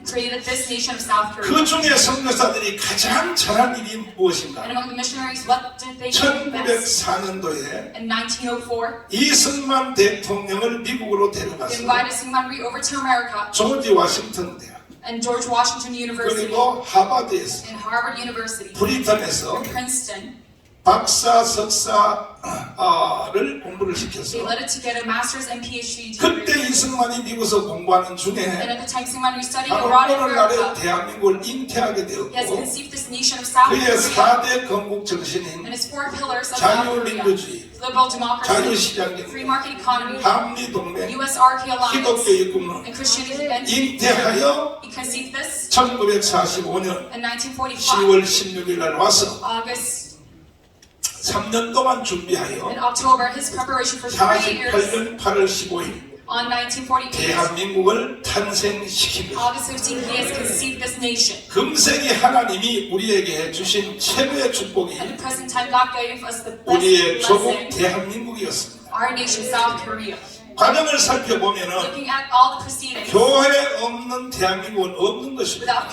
created this nation of South Korea. 그 중에 선교사들이 가장 잘한 일이 무엇인가? And among the missionaries, what did they do best? 1904년도에 In 1904, 이승만 대통령을 미국으로 they 데려가서 invited Syngman Rhee over to America 조지 워싱턴 대학 and George Washington University 그리고 하버드에서 and Harvard University, 브리턴에서 Princeton, 박사, 석사를 공부를 시켰어. They led it to get a master's and PhD degree. 그때 이승만이 미국에서 공부하는 And 중에 at the time Syngman was studying 바로 abroad in 오늘날의 America, 대한민국을 잉태하게 he has 되었고 conceived this nation of South 그의 Korea 4대 건국 정신인 and its 4 pillars of South Korea: 자유민주주의, liberal democracy, 자유시장경제, free market economy, 한미동맹, US-RK alliance, 기독교 입국론 and Christianity. And 잉태하여 he conceived this 1945년 in 1945, 10월 16일 날 와서 August 3년 동안 in 준비하여 October. His preparation for 3 years 48년 8월 15일 on 1948, 대한민국을 탄생시킨 것. August 15, he has conceived this nation. 금생이 하나님이 우리에게 주신 최고의 축복이 At the present time, God gave us the 우리의 best 조국 blessing, 대한민국이었습니다. our nation, South Korea. 과정을 살펴보면은 Looking at all the proceedings, 교회 없는 대한민국은 없는 것입니다. without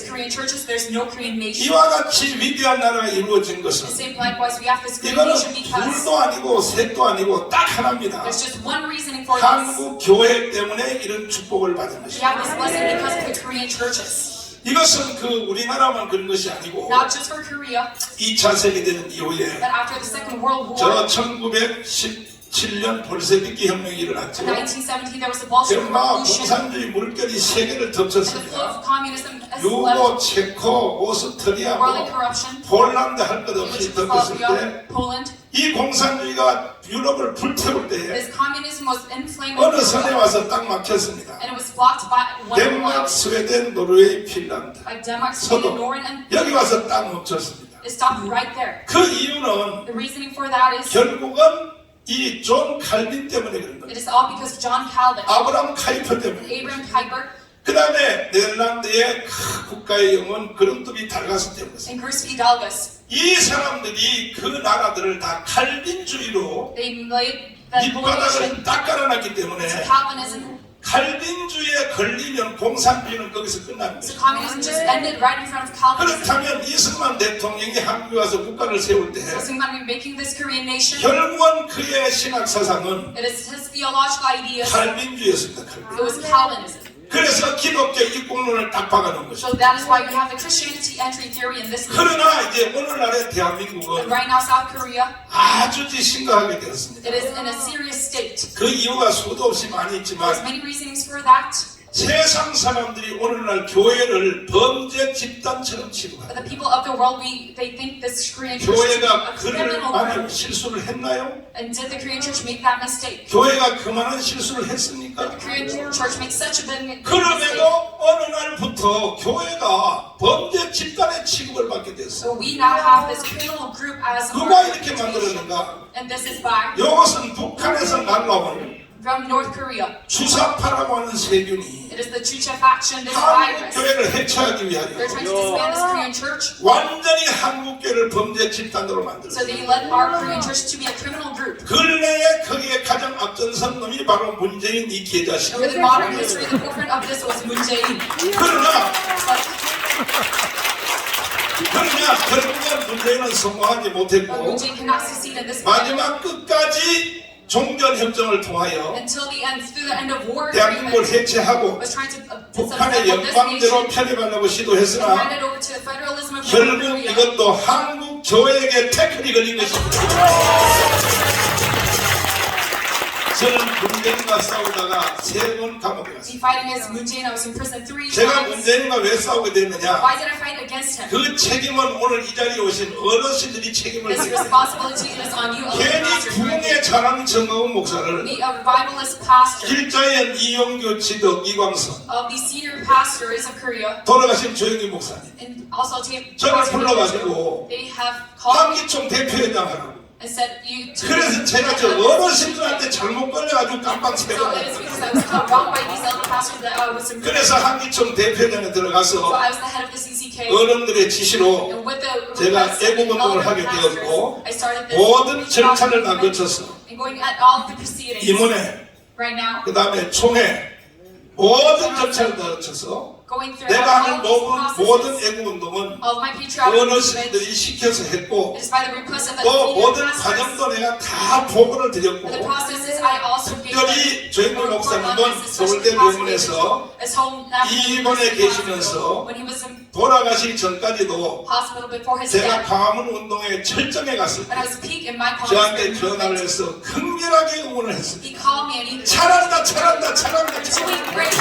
Korean churches, there's no Korean nation. 이와 같이 위대한 나라가 이루어진 The 것은 same likewise, we have this great 이거는 nation because 둘도 아니고 셋도 아니고 딱 하나입니다. there's just one reasoning for this. 한국 교회 때문에 이런 축복을 받은 We 것입니다. have this blessing because of the Korean churches. 이것은 그 우리나라만 그런 것이 아니고 Not just for Korea, 2차 세계대전 이후에 but after the Second World War, 저 1917년 볼셰비키 혁명이 일어났죠. in 1917, there was the Bolshevik 정말 Revolution, 공산주의 물결이 세계를 and the flow 덮쳤습니다. of communism has 유고, left 체코, 오스트리아, worldly corruption, 폴란드 할 것 없이 덮었을 때 Czechoslovakia, Poland. 이 공산주의가 유럽을 불태울 때에 This communism was inflamed, 어느 선에 와서 딱 막혔습니다. and it was blocked by one 덴마크, law, 스웨덴, 노르웨이, 핀란드, by Denmark, Sweden, 서도 Norway, and 여기 와서 딱 멈췄습니다. it stopped right there. 그 이유는 The reasoning for that is 결국은 이 존 칼빈 때문에 그런 it 거예요. is all because of John Calvin, 아브라함 카이퍼 때문에. Abraham Kuyper, 그 다음에 네덜란드의 국가의 영혼 그런들이 달가스 때문에. and Geert Hidalgus. 이 사람들이 그 나라들을 다 칼빈주의로 They laid that whole nation 밑바닥을 딱 깔아놨기 to 때문에 Calvinism. 칼빈주의에 걸리면 공산주의는 거기서 끝납니다. So communism just ended right in front of Calvinism. 그렇다면 이승만 대통령이 한국에 와서 국가를 세울 때 So Syngman making this Korean nation, 결국은 그의 신학 사상은 it is his theological ideas. 칼빈주의였습니다. 칼빈. It was Calvinism. 그래서 기독교 입국론을 딱 박아놓은 것이죠. So that is why we have the Christianity entry theory in this nation. 그러나 이제 오늘날의 And 대한민국은 right now, South Korea, 아주 심각하게 되었습니다. it is in a serious state. 그 이유가 수도 없이 많이 There's 있지만 many reasonings for that. 세상 사람들이 오늘날 교회를 범죄 집단처럼 But 취급합니다. the people of the world, they think this Korean church is 교회가 a 그를 criminal 만약 group. 실수를 했나요? And did the Korean church make that mistake? 교회가 그만한 실수를 했습니까? The Korean church makes such a big mistake. 그럼에도 어느 날부터 교회가 범죄 집단의 취급을 받게 됐어. So we now have this criminal group as 누가 our 이렇게 institution. 만들었는가? And this is by 이것은 북한에서 날라온 from North Korea. 주사파라고 하는 세균이 It is the Chucha faction, this 한국 virus. 교회를 해체하기 They're 위하여 trying to disband this Korean church. 완전히 한국교회를 범죄 집단으로 So 만들었어요. they led our Korean church to be a criminal group. 근래에 거기에 가장 앞전선 놈이 바로 문재인 이 계자식. Over the modern history, the forefront of this was Moon Jae-in. 그러나 But 결국은 문재인은 성공하지 Moon 못했고 Jae-in cannot succeed in this 마지막 끝까지 종전협정을 통하여 until the end, through the end of war 대한민국을 agreement, 해체하고 was trying to 북한의 disassemble this 영광대로 nation 편입하려고 and 시도했으나 hand it over to the federalism of North 결국 Korea. 이것도 한국 교회에게 태클이 걸린 것입니다. 저는 문재인과 싸우다가 3번 감옥에 Me 갔습니다. fighting against Moon Jae-in, I was in prison 3 제가 times. 문재인과 왜 싸우게 됐느냐? Why did I fight against him? 그 책임은 오늘 이 자리에 오신 어르신들이 책임을 This 져요. responsibility is on you, elder 괜히 pastors. 부흥에 잘하는 정가운 목사를 Be a revivalist pastor 길자연 이용규 지덕 이광선 of the senior pastors of Korea, 돌아가신 조영기 목사님 and also 저를 불러가지고 they have called me 한기총 대표회장 하라고. and said you. 그래서 제가 저 어르신들한테 잘못 걸려가지고 깜빡 So 새고 it is because I was caught wrong by these elder pastors that I was in prison. 그래서 한기총 대표회장에 So 들어가서 I was the head of the CCK. 어른들의 지시로 And with the 제가 request of the 애국운동을 elder 하게 pastors, 되었고 I started this 모든 절차를 다 movement 거쳐서 and going at all the proceedings 임원회 right now, 그 다음에 총회 모든 절차를 다 거쳐서 going through 내가 all 하는 these 모든 processes. 애국운동은 All of my patriotic movements, 어르신들이 시켜서 했고 it is by the request of the 또 senior 모든 pastors. 과정도 내가 다 보고를 The 드렸고 processes I also gave 특별히 조영길 them. 목사님은 서울대 병원에서 His home national 입원해 university 계시면서 hospital. When he was in 돌아가시기 전까지도 hospital before his 제가 death, 광화문 운동에 철저하게 갔을 when I 때 was peak in my 저한테 congress 전화를 movement, 해서 극렬하게 응원을 했습니다. he called me and he 잘한다 잘한다 잘한다 You're 잘한다. doing great.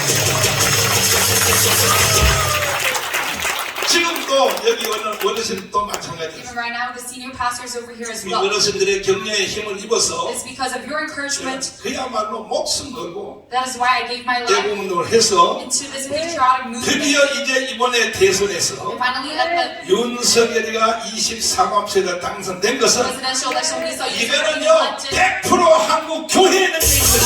지금도 여기 오는 어르신도 마찬가지입니다. Even right now, the senior pastors over here as 우리 well. 어르신들의 격려의 힘을 입어서 It's because of your encouragement. 그야말로 목숨 걸고 That is why I gave my life 대구 운동을 해서 into this patriotic movement. 드디어 이제 이번에 대선에서 And finally, at the 윤석열이가 23합세가 당선된 것은 presidential election, we saw you being 이거는요 elected. 100% 한국 교회에 있는 것입니다.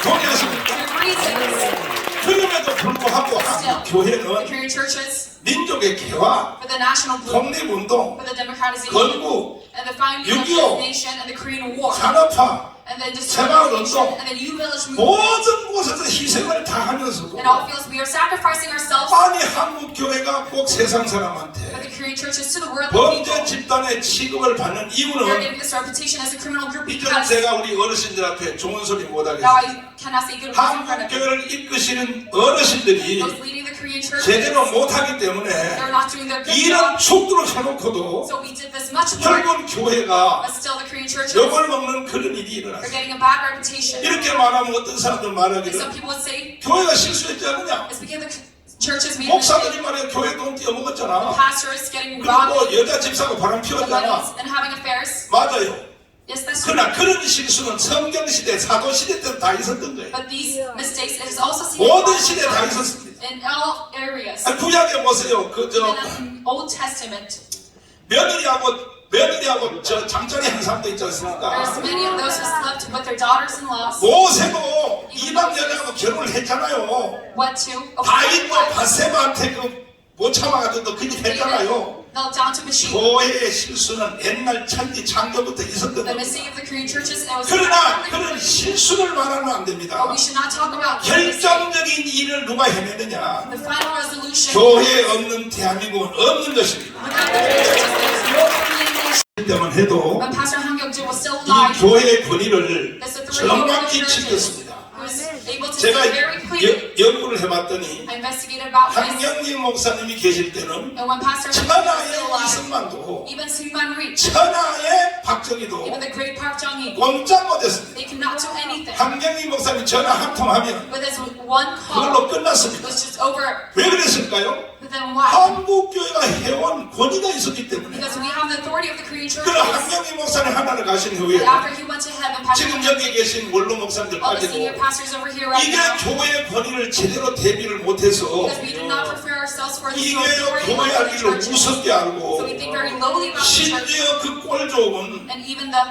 동의하십니까? Your reasons. 그럼에도 불구하고 한국 The 교회는 Korean churches, 민족의 개화, for the national movement, 독립운동, for the democratization, 건국, and the founding of 6.25, this nation, and the Korean War, 산업화 and the 새마을 industrialization, 운동, and the New Village movement. 모든 곳에서 희생을 다 하면서도 In all fields, we are sacrificing ourselves 아니 한국 교회가 꼭 세상 for 사람한테 the Korean churches to the world. 범죄 집단의 취급을 받는 They're 이유는 getting this reputation as a criminal group 이제 because 제가 우리 어르신들한테 좋은 소리 now 못하겠어요. I cannot say good words in front 한국 of them. 교회를 이끄시는 어르신들이 Those leading the Korean churches, 제대로 못하기 they're 때문에 not doing their good 이런 job. 축도를 해놓고도 So we did this much more, 결국은 교회가 but still the Korean churches 욕을 먹는 그런 일이 are 일어났어요. getting a bad reputation. 이렇게 말하면 어떤 사람들 And 말하기를 some people would say 교회가 실수했지 않느냐? it's because the churches made a mistake. 목사들이 말이야 교회 돈 띄어먹었잖아. Pastors getting 그리고 robbed 여자 집사고 바람 of 피웠잖아. monies and having affairs. 맞아요. Yes, that's true. 그러나 그런 실수는 성경시대, 사도시대 때도 다 있었던 거예요. But these mistakes, it is also seen 모든 시대에 다 있었습니다. in all areas. 아니, 구약에 보세요. Even in Old Testament, 며느리하고 저 잠자리 한 사람도 있지 않습니까? there's many of those who slept with their daughters-in-laws. 모세도 이방 여자하고 결혼을 했잖아요. Went to 다윗도 바세바한테 그 못 참아가지고 그 일 했잖아요. knelt down to Bathsheba. 교회의 실수는 옛날 천지 창조부터 있었던 The 겁니다. mistake of the Korean churches, it was 그러나 그런 실수를 말하면 안 but 됩니다. we should not talk about the mistake. 결정적인 일을 누가 해내느냐? The final resolution. 교회 없는 대한민국은 없는 것입니다. Without the Korean churches, there is no Korean nation. 때만 해도 When Pastor Han Kyung-jin was still 이 alive, 교회의 권위를 this authority over the 정확히 churches, 지켰습니다. who was able to see 제가 very clearly. 연구를 해봤더니 I investigated about this. 한경림 목사님이 계실 때는 And when Pastor Han Kyung-jin was 천하의 still alive, 이승만도 even Syngman Rhee, 천하의 박정희도 even the great Park Chung-hee, 꼼짝 못했습니다. they could not do anything. 한경림 목사님 전화 한 통 하면 With this one 그걸로 call, 끝났습니다. it was just over. 왜 그랬을까요? But then why? 한국 교회가 해온 권위가 있었기 때문에. Because we have the authority of the Korean 그럼 churches. 한경림 목사님 하나를 가신 후에 And after he went to heaven, Pastor 지금 Han 여기 계신 원로 목사님들 all the senior 빠지고 pastors over here right 이게 now, 교회의 권위를 제대로 대비를 못해서 because we do not prepare ourselves for this 이게 authority 교회 of the 알기를 churches. 우습게 So 알고 we think very lowly about the church. 심지어 그 꼴좋은 And even the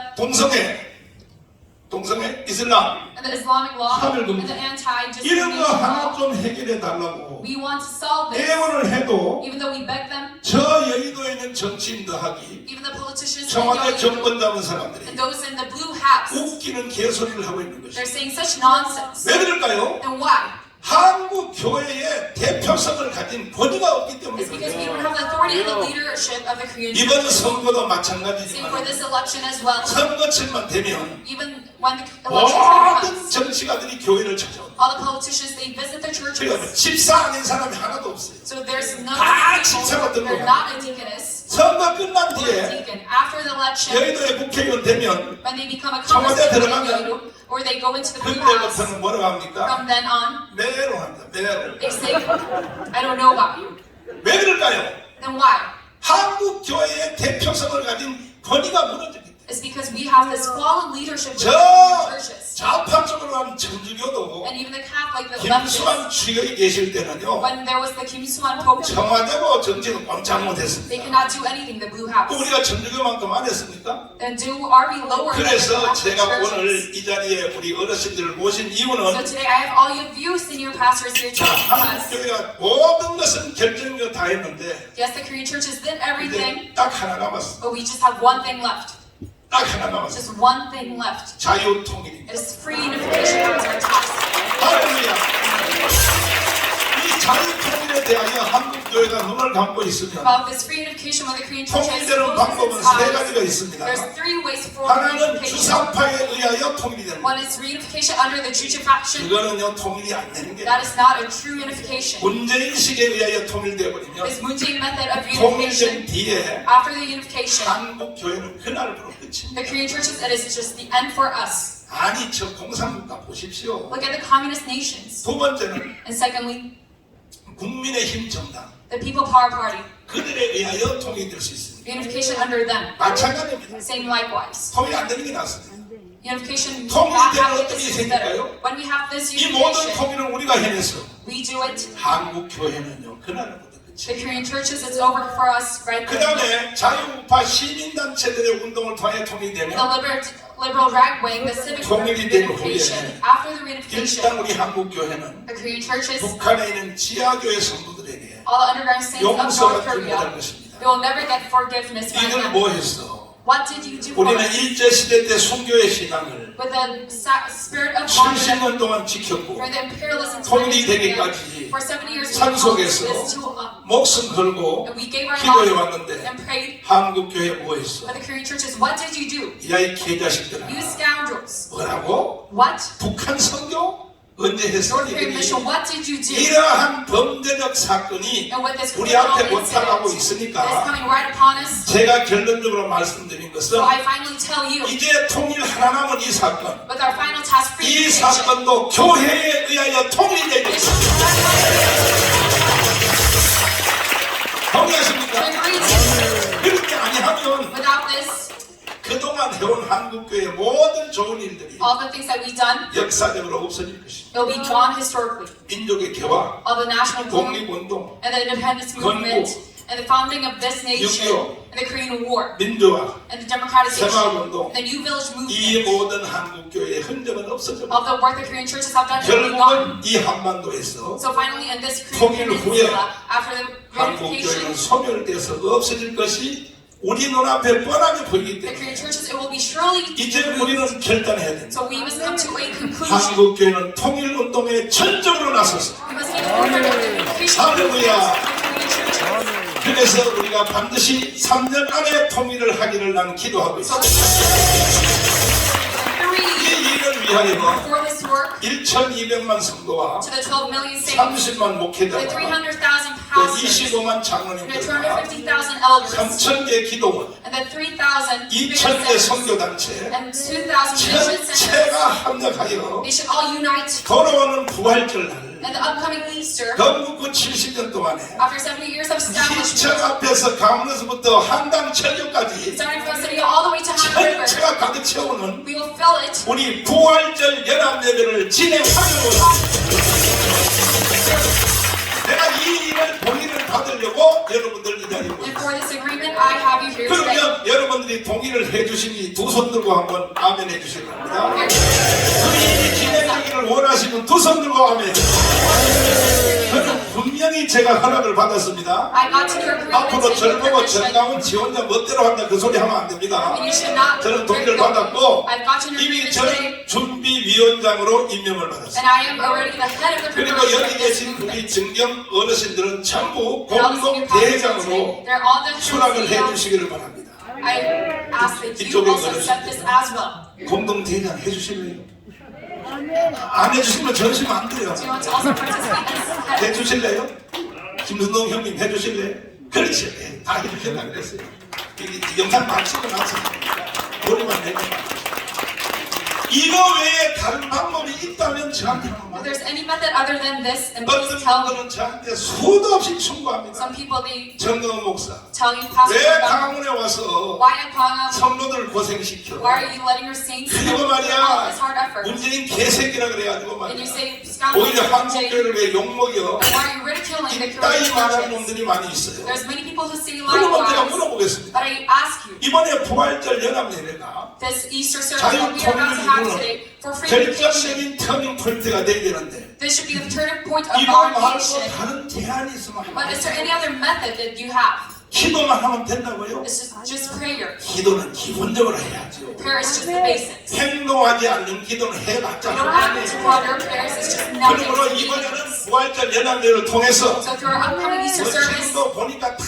동성애 이슬람 Islamic law 하늘 and 금지 the 이런 anti-discrimination 거 하나 law. 좀 해결해 달라고 We want to solve this, 애원을 해도 even though we beg them, 저 여의도에 있는 정치인 더하기 even the politicians 청와대 and 정권 잡은 사람들이 those in the blue hats, 웃기는 개소리를 하고 있는 they're 것이죠. saying such nonsense. 왜 그럴까요? And why? 한국 교회의 대표성을 가진 권위가 없기 It's because we 때문이에요. don't have the authority and the leadership of the Korean 이번 churches. 선거도 Same for 마찬가지지만 this election as well. 선거철만 되면 Even when the election time 모든 comes, 정치가들이 교회를 찾아옵니다. all the politicians, they visit their 그러니까 churches. 집사 아닌 사람이 하나도 없어요. So there's no 다 people, 집사가 they're 등록해요. not a deaconess 선거 끝난 or a 뒤에 deacon. After the election, 여의도의 국회의원 되면 when they become a 청와대 congressman 들어가면 or they go into the blue house, 그때부터는 뭐라고 합니까? from then on, 매로 한다. 매로. they say, I don't know about you. 왜 그럴까요? Then why? 한국 교회의 대표성을 가진 권위가 무너졌기 때문에. It's because we have this fallen leadership 저 within the churches. 좌파 쪽으로 가는 천주교도 And even the Catholic, the leftists, 김수환 주역이 계실 때는요 when there was the Kim Soo-hwan Pope, 청와대고 정치는 꼼짝 they 못했습니다. could not do anything, the blue house. 우리가 천주교만큼 안 했습니까? And are we lower than the 그래서 Catholic 제가 churches? 오늘 이 자리에 우리 어르신들을 모신 So 이유는 today I have all of you senior pastors here to 한국 us. 교회가 모든 것은 결정력 다 했는데 Yes, the Korean churches did everything, 이제 딱 하나 남았어. but we just have one thing left. 딱 하나 남았어. Just one thing left. 자유통일입니다. It is free unification as our task. 할렐루야. 이 자유통일에 대하여 한국교회가 눈을 감고 있으면 About this free unification with the Korean church has 통일되는 방법은 closed its 세 eyes. 가지가 있습니다. There's three ways for 하나는 reunification. 주사파에 의하여 통일이 됩니다. One is reunification under the Juche faction. 그거는요 통일이 안 되는 게 That is not a true unification. 문재인식에 의하여 통일되어 버리면 This Moon Jae method of 통일된 unification. 뒤에 After the unification, 한국교회는 그날부로 끝입니다. the Korean churches, it is just the end for us. 아니 저 공산국가 보십시오. Look at the communist nations. 두 번째는 And secondly, 국민의힘 정당 the People Power Party. 그들에 의하여 통일될 수 있습니다. Unification under them. 마찬가지입니다. Same likewise. 통일 안 되는 게 낫습니다. Unification, 통일되면 not having 어떤 this 일이 is better. 생길까요? When we have this 이 모든 unification, 통일을 우리가 해내서 we do it. 한국교회는요 그날부터 The 끝이. Korean churches, it's over for us right 그 there. 다음에 자유우파 시민단체들의 운동을 통해 통일되면 The liberal right wing, the civic 통일이 된 reunification. 후에 After the reunification, 일단 우리 한국교회는 the Korean churches, 북한에 있는 지하교회 성도들에게 all the underground saints of North 용서받지 못할 Korea, 것입니다. they will never get forgiveness by 이들 them. 뭐 했어? What did you do for 우리는 us? 일제시대 때 순교의 신앙을 With the spirit of bondage 70년 동안 지켰고 for the imperialism 통일이 to 되기까지 for 70 years we 산속에서 held this to 목숨 걸고 and we gave our 기도해 life 왔는데 and prayed. 한국교회 뭐 했어? But the Korean churches, what did you do? 야이 개자식들아 You scoundrels. 뭐라고? What? 북한 선교? 언제 했어? North Korean mission, what did you do? 이러한 범죄적 사건이 And with this 우리 criminal 앞에 incident 못하고 that is 있으니까 coming right upon us, 제가 결론적으로 말씀드린 것은 so I finally tell you, 이제 통일 하나 남은 이 사건 with our final task for 이 unification, 사건도 교회에 의하여 통일되겠습니다. this should 동의하십니까? agree to. 그렇게 아니하면 Without this, 그동안 해온 한국교회의 모든 좋은 일들이 all the things that we've done, 역사적으로 없어질 것입니다. it'll be gone historically. 민족의 개화, All the national movement 독립운동, and the independence movement and the founding of this nation 6.25, and the Korean War 민주화, and the democratization 새마을운동, and the New Village 이 movement. 모든 한국교회의 흔적은 없어져. Of the work the Korean churches have done, it'll be gone. 결국은 이 한반도에서 So finally, in this 통일 Korean 후에 peninsula, after the 한국교회는 reunification, 소멸돼서 없어질 것이 우리 눈앞에 뻔하게 보이기 the Korean 때문에 churches, it will be surely 이제 removed. 우리는 결단해야 됩니다. So we must come to a conclusion. 한국교회는 통일운동에 전적으로 나서서 We must take forward the unification 할렐루야. of the Korean churches. 그래서 우리가 반드시 3년 안에 통일을 하기를 나는 기도하고 So 있습니다. 이 일을 위하여 for this work, 1,200만 성도와 to the 12 million saints, 30만 to the 목회자와 300,000 또 pastors, 25만 to the 장로님들과 250,000 elders, 3,000개 기도원, and the 3,000 bishop 2,000개 centers, 선교단체 and 2,000 mission centers. 전체가 합력하여 They should all unite. 돌아오는 부활절 날 And the upcoming Easter, 건국 70년 동안에 after 70 years of establishment, 시청 앞에서 강릉에서부터 한강 철교까지 starting from City all the way to Han River, 전체가 가득 채우는 we will fill it. 우리 부활절 연합예배를 진행하려고 내가 이 일을 본인을 받으려고 여러분들 이 자리에 And 모였습니다. for this agreement, I have you here today. 그러면 여러분들이 동의를 해주시니 두 손 들고 한번 아멘 해주실 겁니다. 그 일이 진행하기를 원하시면 두 손 들고 아멘. 저는 분명히 제가 허락을 받았습니다. I got to your agreement 앞으로 and 절 your 보고 permission. 전당은 지 혼자 멋대로 한다 그 소리 하면 안 됩니다. And you should not 저는 break 동의를 the- 받았고 I've got your 이미 agreement today, 저는 준비위원장으로 임명을 and 받았습니다. I am already the head of the 그리고 preparation 여기 of this 계신 movement. 우리 증경 어르신들은 전부 And all the senior pastors 공동대회장으로 today, they're all the 수락을 CEOs. 해주시기를 바랍니다. I ask that you 이쪽에 also 어르신들. accept this as well. 공동대회장 해주실래요? 안 해주시면 전시면 안 돼요. Do you want to also participate as head? 해주실래요? 김순동 형님 해주실래요? 그렇지. 네, 다 해주실라 그랬어요. 이 영상 마치고 나서 머리만 내고 이거 외에 다른 방법이 있다면 저한테 If 한번 there's any method other than this, then please 어떤 tell me. 분들은 저한테 수도 없이 충고합니다. Some people, they 정경원 목사 tell you, Pastor, 왜 Sangam, 강원에 와서 why at Pangam? 성도들 고생시켜? Why are you letting your saints do 그리고 all 말이야 this hard effort? 문재인 개새끼라 그래가지고 And 말이야 you say, scoundrel, 오히려 Jay, 한국교회를 왜 욕먹여? and why are you ridiculing the 이따위 Korean 말하는 churches? 놈들이 많이 있어요. There's many people who say 그러면 제가 likewise, 물어보겠습니다. but I ask you, 이번에 부활절 연합예배가 this Easter service that we are about to have today, for free 결정적인 unification, 터닝 포인트가 되야 되는데 this should be the turning point of 이거 our 말고 nation. 다른 제안이 있으면 But is there any other method that you have? 기도만 하면 된다고요? It's just prayer. 기도는 기본적으로 해야죠. Prayer is just the basics. 행동하지 않는 기도는 해봤자 You don't have to 소용없네. water prayers, it's just nothing. 그러므로 It's 이번에는 meaningless. 부활절 연합회를 통해서 So through our upcoming Easter service, 지금도 보니까 다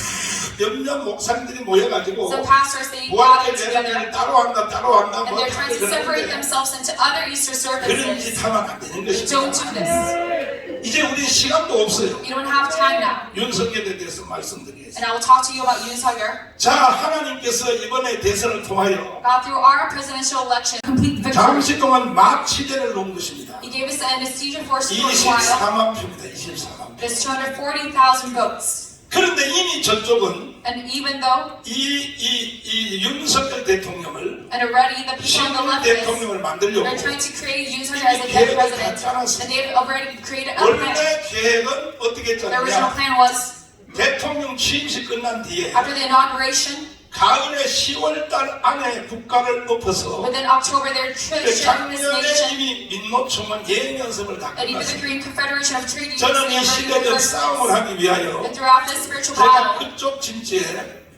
몇몇 목사님들이 모여가지고 some pastors, they 부활절 gather 연합회를 together 따로 한다 and they're trying to separate themselves into other Easter 그런 짓 services. 하면 안 되는 Don't do 것입니다. this. 이제 우리 시간도 없어요. You don't have time now. 윤석열에 대해서 말씀드리겠습니다. And I will talk to you about Yoon Suk-yeol. 자, 하나님께서 이번에 대선을 통하여 God, through our presidential election, complete victory. 잠시 동안 막치대를 놓은 것입니다. He gave us the anesthesia for a short while. 24만 표입니다. 24만 표. There's 240,000 votes. 그런데 이미 저쪽은 And even though, 이 윤석열 대통령을 and already the people on the 신문 left is, 대통령을 만들려고 they're trying to create Yoon Suk-yeol as a dead president. And they've already created a plan. 원래 계획은 어떻게 The original 했잖냐. plan was, 대통령 취임식 끝난 뒤에 after the inauguration, 가을에 10월달 안에 국가를 엎어서 within October, they're transitioning this 작년에 nation. 이미 민노총은 예행 연습을 다 And even the 끝났습니다. Korean Confederation of Trade Unions, 저는 they 이 already 시대적 reversed 싸움을 this. 하기 위하여 And throughout this spiritual 제가 battle, 그쪽 진지에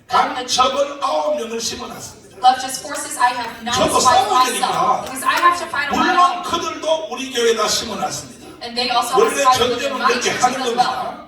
간첩을 9명을 심어놨습니다. leftist forces, I have not 저도 spied 싸워야 되니까. myself. Because I have to fight on my 물론 own. 그들도 우리 교회에다 심어놨습니다. And they also have 원래 spied within 전쟁은 my 그렇게 churches 하는 as well. 겁니다.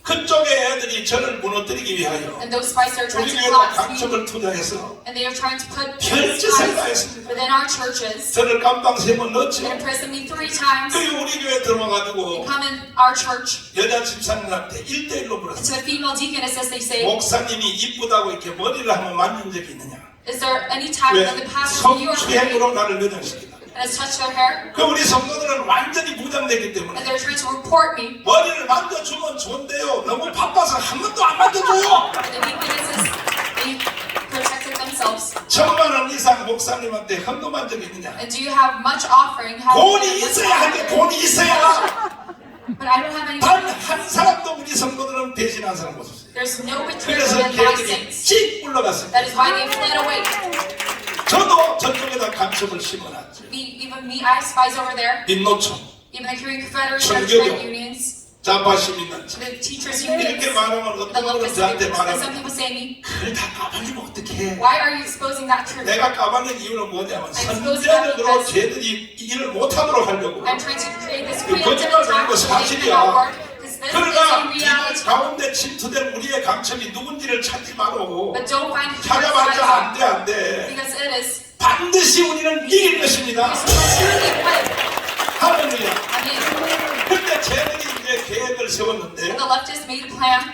그쪽의 애들이 저를 무너뜨리기 위하여 And those spies are trying 우리 to 교회가 collapse me. 간첩을 투자해서 And they are trying to put 별짓을 spies 다 했습니다. within our churches. 저를 깜빵 3번 넣었죠. They imprisoned me 3 times. 그리고 우리 교회 They 들어와가지고 come in our church. 여자 집사님한테 1대1로 And 물었어요. to the female deaconesses, they say, 목사님이 이쁘다고 이렇게 머리를 한번 만진 적이 있느냐? is there any time 왜 when the pastor you are married 성추행으로 나를 매장시키다. and has touched their hair? 그 우리 성도들은 완전히 무장되기 때문에 And they're trying to report me. 머리를 만져주면 좋은데요. 너무 바빠서 한 번도 안 만져줘요. And the deaconesses, they protected themselves. 1,000만 원 이상 목사님한테 헌금한 적이 있느냐? And do you have much offering? Have 돈이 있어야 하는데 돈이 있어야 But I don't have any. 단 한 사람도 우리 성도들은 배신한 사람 없었어요. There's no betrayal 그래서 within my 걔들이 saints. 씩 올라갔습니다. That is why they fled away. 저도 저쪽에다 간첩을 심어놨죠. Even me, I have spies over there. 민노총, Even the Korean Confederation of 청교도. Trade Unions, 자파 시민단체 the teachers' 이렇게 unions, 말하면 the 어떤 분은 locust 저한테 groups. And some 말하면 people say to me, 그걸 다 까발리면 어떡해. why are you exposing that truth? 내가 까발린 이유는 뭐냐면 exposed 선제적으로 that because 쟤들이 일을 못하도록 하려고. I'm trying to create this 그 preemptive 거짓말 attack 말고 so they 사실이야. cannot work. Because this is 그러나 a 이 reality. 가운데 침투된 우리의 간첩이 누군지를 찾지 마고 But don't find it 찾아봤자 안 돼. because it is. 반드시 우리는 이길 것입니다. We're truly win. 할렐루야. I mean, 근데 쟤들이 이제 계획을 세웠는데 the leftists made a plan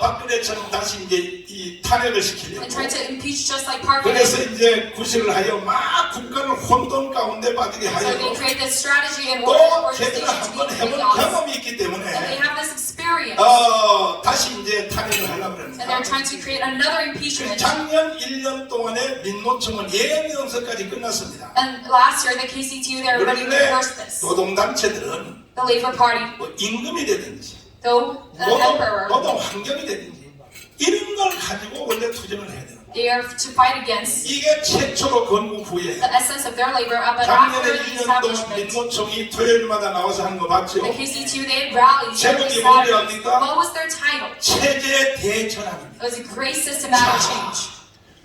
박근혜처럼 다시 이제 이 탄핵을 시키려고. and tried to impeach just like Park 그래서 did. 이제 구실을 하여 막 국가를 혼돈 가운데 빠지게 So they 하여 create this strategy and 또 order for the 제대로 station to 한번 be 해본 chaos. 경험이 있기 And they 때문에 have this experience. 다시 이제 탄핵을 하려고 And 합니다. they're trying to create another impeachment. 작년 1년 동안에 민노총은 예행 연설까지 끝났습니다. And last year, the KCTU, they already 그런데 reversed this. 노동단체들은 The Labour Party, 뭐 임금이라든지 though the emperor, 노동 환경이라든지 이런 걸 가지고 원래 투쟁을 해야 돼요. they are to fight against 이게 최초로 건국 후에 the essence of their labor. But 작년에 after the 1년 동안 establishment, 민노총이 토요일마다 나와서 하는 거 봤죠? the KCTU, they had rallies every 제목이 Saturday. 뭐랍니까? What was their title? 체제 대전환입니다. It was a great systematic change.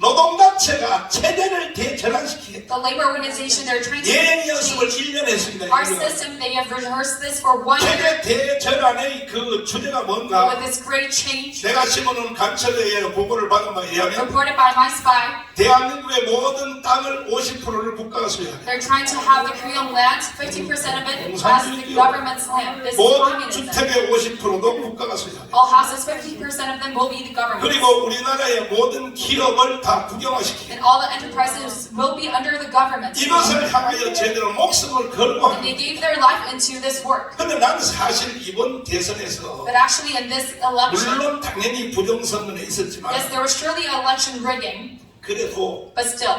노동단체가 체제를 대전환시키겠다. The labor organization, they're trying to 예행 연습을 change 1년 했습니다. our 1년. system. They have rehearsed this for 1 year. 체제 대전환의 그 주제가 With 뭔가? this great change 내가 심어놓은 간첩에 의해 보고를 받은 바에 의하면 reported by my spy, 대한민국의 모든 땅을 50%를 국가가 소유하게 they're trying to have the Korean land, 50% of it as the government's land. This is 모든 communism. 주택의 50%도 국가가 소유하게 All houses, 50% of them will be the government. 그리고 우리나라의 모든 기업을 다 국영화시키게 And all the enterprises will be under the government. 이것을 향하여 제대로 목숨을 걸고 And they 합니다. gave their life into this work. 근데 나는 사실 이번 대선에서 But actually in this election, 물론 당연히 부정선거는 있었지만 yes, there was surely election rigging, 그래도 but still,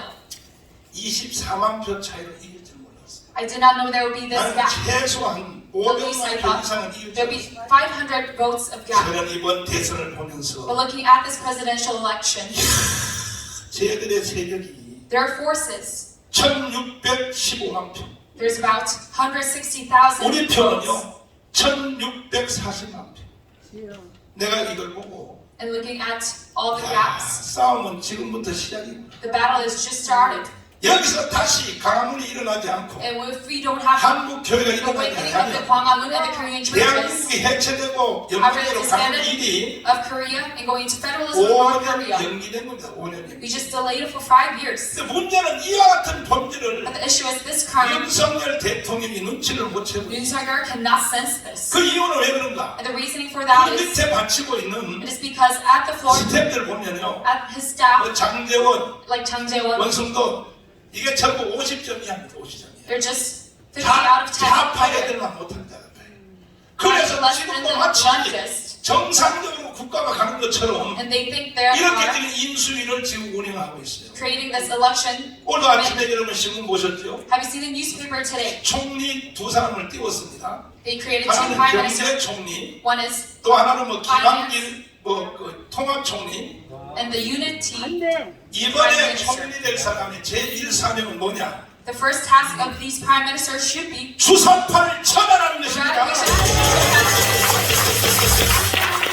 24만 표 차이로 이길 줄 몰랐어요. I did not know there would be this 나는 gap. 최소한 At least I 500만 표 thought 이상은 이길 줄 there would be 알았어요. 500 votes of gap. 저는 이번 대선을 But 보면서 looking at this presidential election, 쟤들의 세력이 their forces, 1615만 표 there's about 160,000 우리 votes. 표는요 1640만 표 내가 이걸 보고 And looking at all the 야, gaps, 싸움은 지금부터 시작입니다. the battle is just started. 여기서 다시 강화문이 일어나지 않고 And if we don't have 한국 교회가 the 일어나지 awakening of the 않으면 Gwangamun and the Korean churches, 대한민국이 해체되고 after the 영국으로 가는 disbandment 일이 of Korea and going to federalism in North 5년 Korea, 연기된 겁니다. 5년 연기. we just delayed it for 5 years. 근데 문제는 이와 같은 본질을 But the issue is this crime, 윤석열 대통령이 눈치를 못 채고 Yoon Suk-yeol cannot sense this. 그 이유는 왜 그런가? And the reasoning for that 그 is, 밑에 받치고 있는 it is because at the floor, 스태프들 보면요, at his staff, 장재원, like Chung Jae-won, 원성도 이게 전부 50점이 아닙니다. 50점이에요. they're just 50 out of 10. 좌파 애들만 못합니다. 그래서 Less than 지금도 the 마치 leftist. 정상적으로 국가가 가는 것처럼 And they think they're 이렇게 지금 인수위를 지금 운영하고 있어요. creating this election. 오늘 아침에 여러분 신문 보셨죠? Have you seen the newspaper today? 총리 두 사람을 띄웠습니다. They created two 하나는 prime 경제 ministers. 총리, One is, 또 하나는 뭐 김한길 그 통합 총리. and the unity. 이번에 총리 될 사람의 제1 사명은 뭐냐? The first task of these prime ministers should be 주사파를 처단하는 것입니다.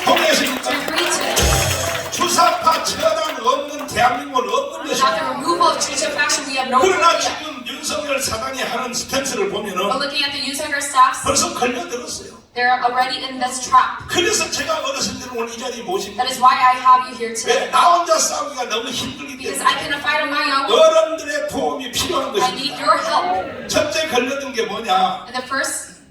동의하십니까? to agree to it. 주사파 처단 없는 대한민국은 없는 Without the 것입니다. removal of Chucha faction, we have no 그러나 Korea. 지금 윤석열 사단이 하는 스탠스를 But 보면은 looking at the Yoon Suk-yeol staffs, 벌써 걸려들었어요. they're already in this trap. 그래서 제가 어르신들을 오늘 이 자리에 모신 That is 거예요. why I have you here today. 왜? 나 혼자 싸우기가 너무 힘들기 Because 때문에 I cannot fight on my own. 어른들의 도움이 필요한 I need 것입니다. your help. 첫째 걸려든 게 뭐냐? And the first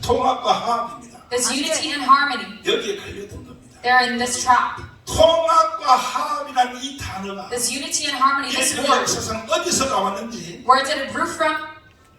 통합과 화합입니다. is unity and harmony. 여기에 걸려든 겁니다. They're in this trap. 통합과 화합이라는 이 단어가 This unity and harmony, 이 this word, 역사상 어디서 나왔는지 where did it root from?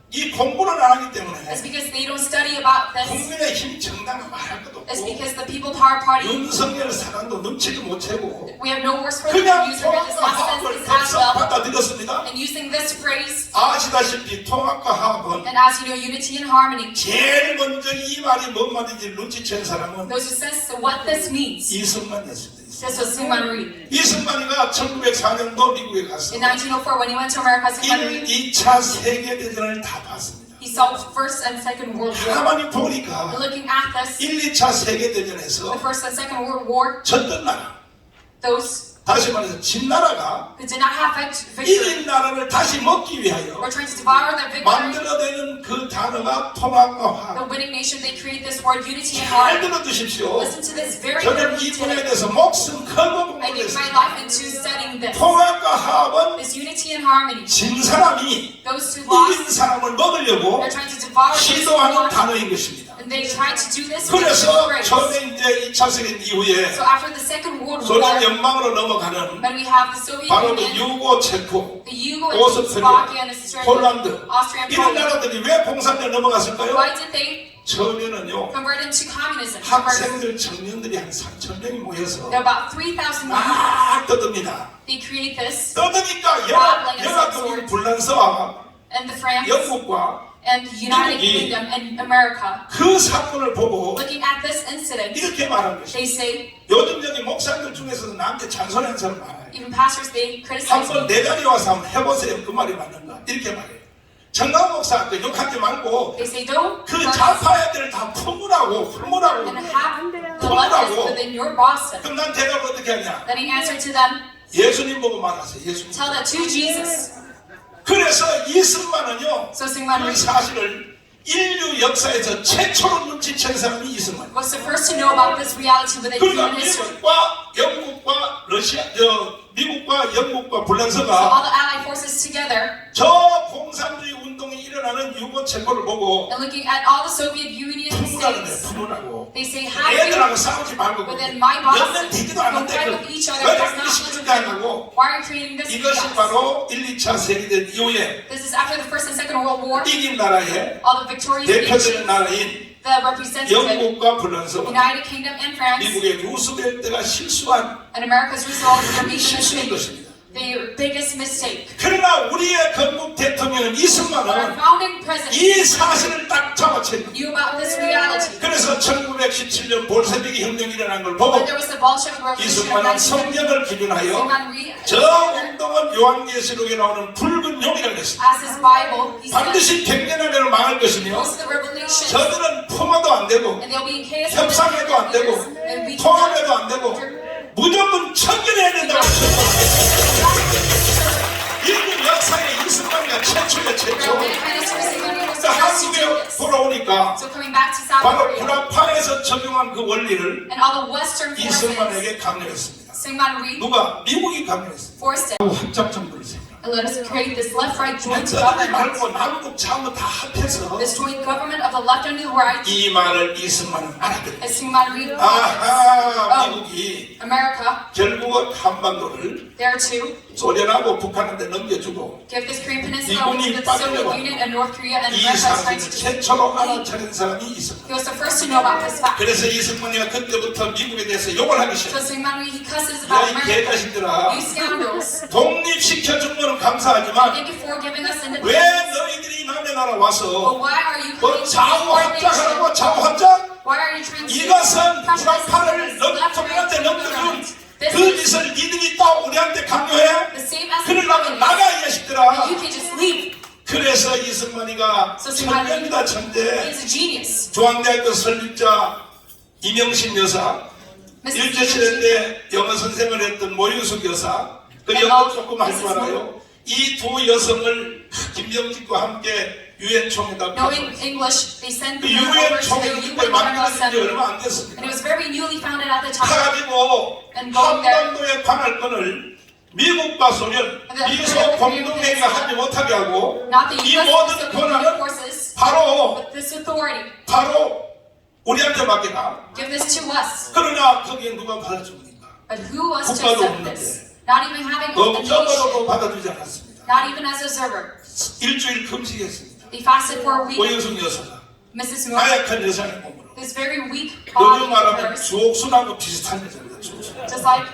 이 공부를 안 하기 때문에 It's because they don't study about this. 국민의힘 정당은 말할 것도 It's 없고 because the People Power Party, 윤석열 사단도 눈치도 못 채고 we have no words for them. 그냥 Using this 통합과 nonsense 화합을 as 탑석 well. 받아들였습니다. And using this phrase, 아시다시피 통합과 화합은 and as you know, unity and harmony, 제일 먼저 이 말이 뭔 말인지 눈치챈 사람은 those who sense what this means. 이승만이었습니다. This was Syngman Rhee. 이승만이가 1904년도 미국에 가서 In 1904, when he went to America, Syngman Rhee, 2차 세계대전을 다 봤습니다. he saw First and Second World War. 가만히 보니까 Looking at this, 1, 2차 세계대전에서 the First and Second World War, 졌던 나라, those 다시 말해서 진 나라가 who did not have victory 이긴 나라를 다시 먹기 위하여 were trying to devour their victory. 만들어내는 그 단어가 통합과 The 화합. winning nation, they create this word unity and 잘 harmony. 들어두십시오. Listen to this very 저는 carefully 이 분야에 today. 대해서 목숨 걸고 I gave my 공부했습니다. life into studying this. 통합과 화합은 This unity and harmony. 진 사람이 Those who 이긴 lost, 사람을 먹으려고 they're trying to devour those who 시도하는 won, 단어인 것입니다. and they try to do this with 그래서 grace. 처음에 이제 2차 세계대전 이후에 So after the Second World 소련 War, 연방으로 넘어가는 when we have the Soviet 바로 그 Union, 유고, 체코, the Yugo and Czechoslovakia 오스트리아, and Australia, 폴란드 Austria and 이런 Poland, 나라들이 왜 공산주의 넘어갔을까요? why did they 처음에는요 convert into communism? 학생들, 청년들이 한 3,000명이 모여서 There are about 3,000 youth. 막 떠듭니다. They create this, 떠드니까 연합국민 불란서와 and the France 영국과 and the United 미국이 Kingdom and America, 그 사건을 보고 looking at this incident, 이렇게 말한 것입니다. they say, 요즘 여기 목사님들 중에서도 나한테 잔소리하는 사람 많아요. even pastors, they criticize 한번 me. 내 자리에 와서 한번 해보세요. 그 말이 맞는가? 이렇게 말해요. 정강 목사 그 욕하지 말고 They say, don't 그 curse 좌파 애들 다 품으라고 and have the leftists within your Boston. 그럼 난 대답을 어떻게 하냐? Then he answered to them, 예수님 보고 말하세요. 예수님. tell that to Jesus. 그래서 이승만은요 So Syngman 그 Rhee 사실을 인류 역사에서 최초로 눈치챈 사람이 이승만. was the first to know about this reality within 그러니까 human history. 미국과 영국과 러시아, 미국과 영국과 So 불란서가 all the Allied forces together, 저 공산주의 운동이 일어나는 유고 체코를 보고 and looking at all the Soviet Union 품으라는 거예요. states, 품으라고. they say, have you, 애들하고 싸우지 말고 within my Boston, 몇년 되지도 don't 않은데 fight with each other, 왜 does 자꾸 not 시끄럽게 live 하냐고. Why are you creating this 이것이 chaos? 바로 1, 2차 세계대전 이후에 This is after the First and Second World War, 이긴 나라의 all the victorious 대표적인 nations, 나라인 the representative, 영국과 불란서와 United Kingdom and France, 미국의 루스벨트가 실수한 and America's result, their biggest 실수인 mistake. 것입니다. Their biggest mistake. 그러나 우리의 건국 대통령은 Our 이승만은 founding president 이 사실을 딱 잡아챘다. knew about this reality. 그래서 1917년 볼세비기 혁명이 일어난 걸 보고 When there was the Bolshevik Revolution 이승만은 of 1917, 성경을 기준하여 Syngman Rhee, 저 운동은 요한계시록에 나오는 붉은 용이라고 했습니다. as his Bible, he said, 반드시 100년 안에는 망할 것이며 most of the revelations, 저들은 품어도 안 되고 and they'll be in chaos, 협상해도 안 되고 and we 통합해도 안 되고 무조건 천견해야 된다고 했습니다. 인류 역사의 이 이스마니가 최초의 최초. Roman Prime Minister Syngman Rhee was the 그러니까 first to do 한국에 this. 돌아오니까 So coming back to South 바로 Korea, 불합파에서 적용한 그 원리를 and all the Western forces, 이승만에게 강요했습니다. Syngman Rhee 누가? 미국이 강요했습니다. forced it. 합작정부를 세우라. And let us create this left-right joint 전쟁이 government. 말고 남북 좌우 다 합해서 This joint government of the left and the right. 이 말을 이승만은 알아듣고 As Syngman Rhee 아하 미국이 America, 결국은 한반도를 there too, 소련하고 북한한테 넘겨주고 give this Korean Peninsula over to the Soviet Union and North Korea, and 이 America is trying 사실을 to 최초로 알아차린 사람이 이승만. He was the first to know about this fact. 그래서 이승만이가 그때부터 미국에 대해서 욕을 하기 So 시작했어요. Syngman Rhee, he cusses about 야이 America. 개자식들아, You scoundrels. 독립시켜준 거는 감사하지만 Thank you for giving us 왜 independence. 너희들이 남의 나라 But 와서 why are you 뭐 coming to this foreign 좌우합작하라고 nation? 좌우합작? Why are you trying to 이것은 pressure 불합파를 this 소련한테 넘겨준 This 그 is 짓을 니들이 또 우리한테 강요해? the same as 그러려면 나가 이 자식들아. You can just leave. 그래서 이승만이가 So Syngman 천재입니다 천재. He's a genius. 중앙대학교 설립자 이명신 여사, Mrs. 일제시대 때 영어 선생을 했던 모유숙 여사, 그 And 영어 all- 조금 할 줄 Mrs. 알아요. 이 두 여성을 김정직과 함께 유엔 총회다. Knowing English, they sent 그 them over 유엔 to the 총회 UN 그때 General 만들어진 지 Assembly. 얼마 안 And 됐습니다. it was very newly founded at the time. 가가지고 And going there, 한반도에 관할 건을 미국과 소련, And the- 미소 공동회의가 하지 못하게 하고 not the 이 US 모든 Soviet 권한을 forces, 바로 but this authority. 우리한테 맡겨라. Give this to us. 그러나 거기에 누가 받아줍니까? But who was to 국가도 accept 없는데. this? Not even having a 업적으로도 nation. 받아주지 않았습니다. Not even as a observer. 일주일 금식했습니다. They fasted for a week. 오영숙 여사가 Mrs. Moore, 나약한 여자의 몸으로 this very weak 요즘 body of 말하면 hers, 주옥순하고 비슷한 여자입니다. 주옥순. just like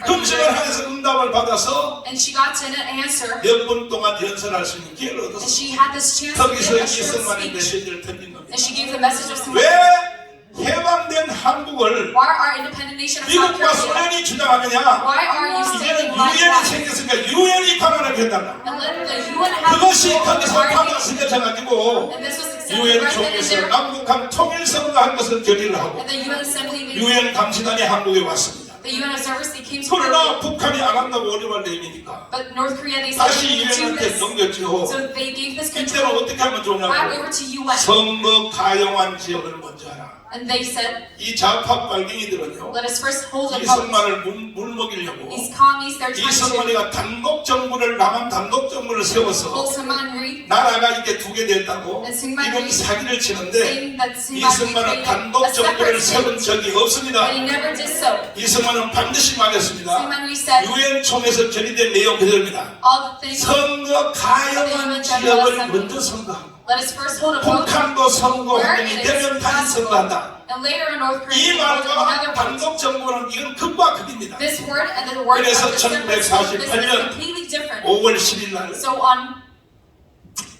금식을 하면서 응답을 받아서 and she got to an answer, 몇 분 동안 연설할 수 있는 기회를 and 얻었어요. she had this chance to 거기서 give a short 이승만의 speech, 메시지를 던진 겁니다. and she gave the message of 왜 Syngman. 해방된 한국을 Why are independent nation of South 미국과 Korea? 소련이 주장하느냐? Why are you 이제는 standing like 유엔이 that? 생겼으니까 유엔이 관할하게 해달라. And let the UN have 그것이 control 거기서 over our 파가 nation. 스며져가지고 And this was accepted 유엔 right then and 총회에서 there. 남북한 통일선언한 것을 결의를 하고 And the UN Assembly, 유엔 감시단이 한국에 왔습니다. the UN observers, they came to 그러나 Korea. 북한이 안 한다고 어려운 내입니까? But North Korea, they said 다시 we do 유엔한테 this. 넘겼죠. So they gave this 이때는 control 어떻게 하면 back 좋냐고 over to UN. 선거 가용한 지역을 먼저 하라. And they said, 이 좌파 빨갱이들은요 let us first hold a vote. 이승만을 물 먹이려고 These commies, they're trying to 이승만이가 단독 정부를 남한 단독 정부를 세워서 pull Syngman Rhee, 나라가 이게 두 개 됐다고 And Syngman 이건 Rhee 사기를 치는데 saying that Syngman Rhee 이승만은 created 단독 a 정부를 separate 세운 state. 적이 없습니다. But he never did so. 이승만은 반드시 말했습니다. Syngman Rhee said, 유엔 총회에서 결의된 내용 그대로입니다. all the things, 선거 가용한 지역을 먼저 선거하고 let us first hold a vote 북한도 선거 where 확인이 it is 되면 다시 possible. 선거한다. And later in North Korea, 이 they hold 말과 another vote. 단독 정부는 이건 극과 극입니다. This word and the word of 그래서 the separate state, this is 1948년 completely different. 5월 10일 날 So on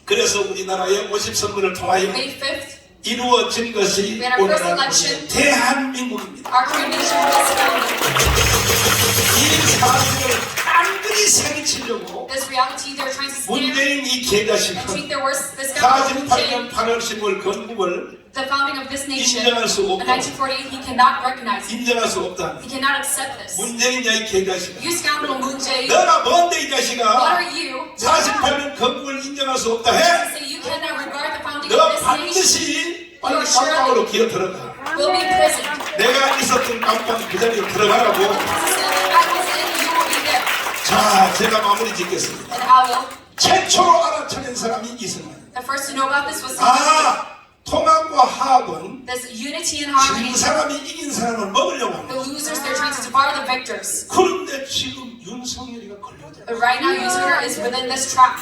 그래서 우리나라의 50선거를 통하여 May 5th, 이루어진 것이 We had our first 오늘날 election. 우리의 대한민국입니다. our Korean nation was founded. 이 사실을 깐그리 사기치려고 This reality, they're trying to scam 문재인 이 and 개자식은 tweak their words. This guy, Moon 48년 Jae, 8월 10월 건국을 the founding of this nation 인정할 수 in 없고 1948, he cannot recognize it. 인정할 수 없다. He cannot accept this. 문재인이야 이 개자식아. You scoundrel Moon Jae, 너가 뭔데 이 what 자식아. are you? 48년 건국을 인정할 수 없다 해. Say you cannot regard the founding 너 of this nation. 반드시 빨리 깜빵으로 기어 들어가. Will be imprisoned. 내가 있었던 깜빵 그 자리에 들어가라고. This is the I was in, you will be there. 자, 제가 마무리 짓겠습니다. And I will. 최초로 알아차린 사람이 이승만입니다. The first to know about this was Syngman Rhee. 통합과 화합은 This unity and 진 harmony. 사람이 이긴 사람을 먹으려고 합니다. The losers, they're trying to devour the victors. 그런데 지금 윤석열이가 걸려들어. But right now, Yoon is within this trap.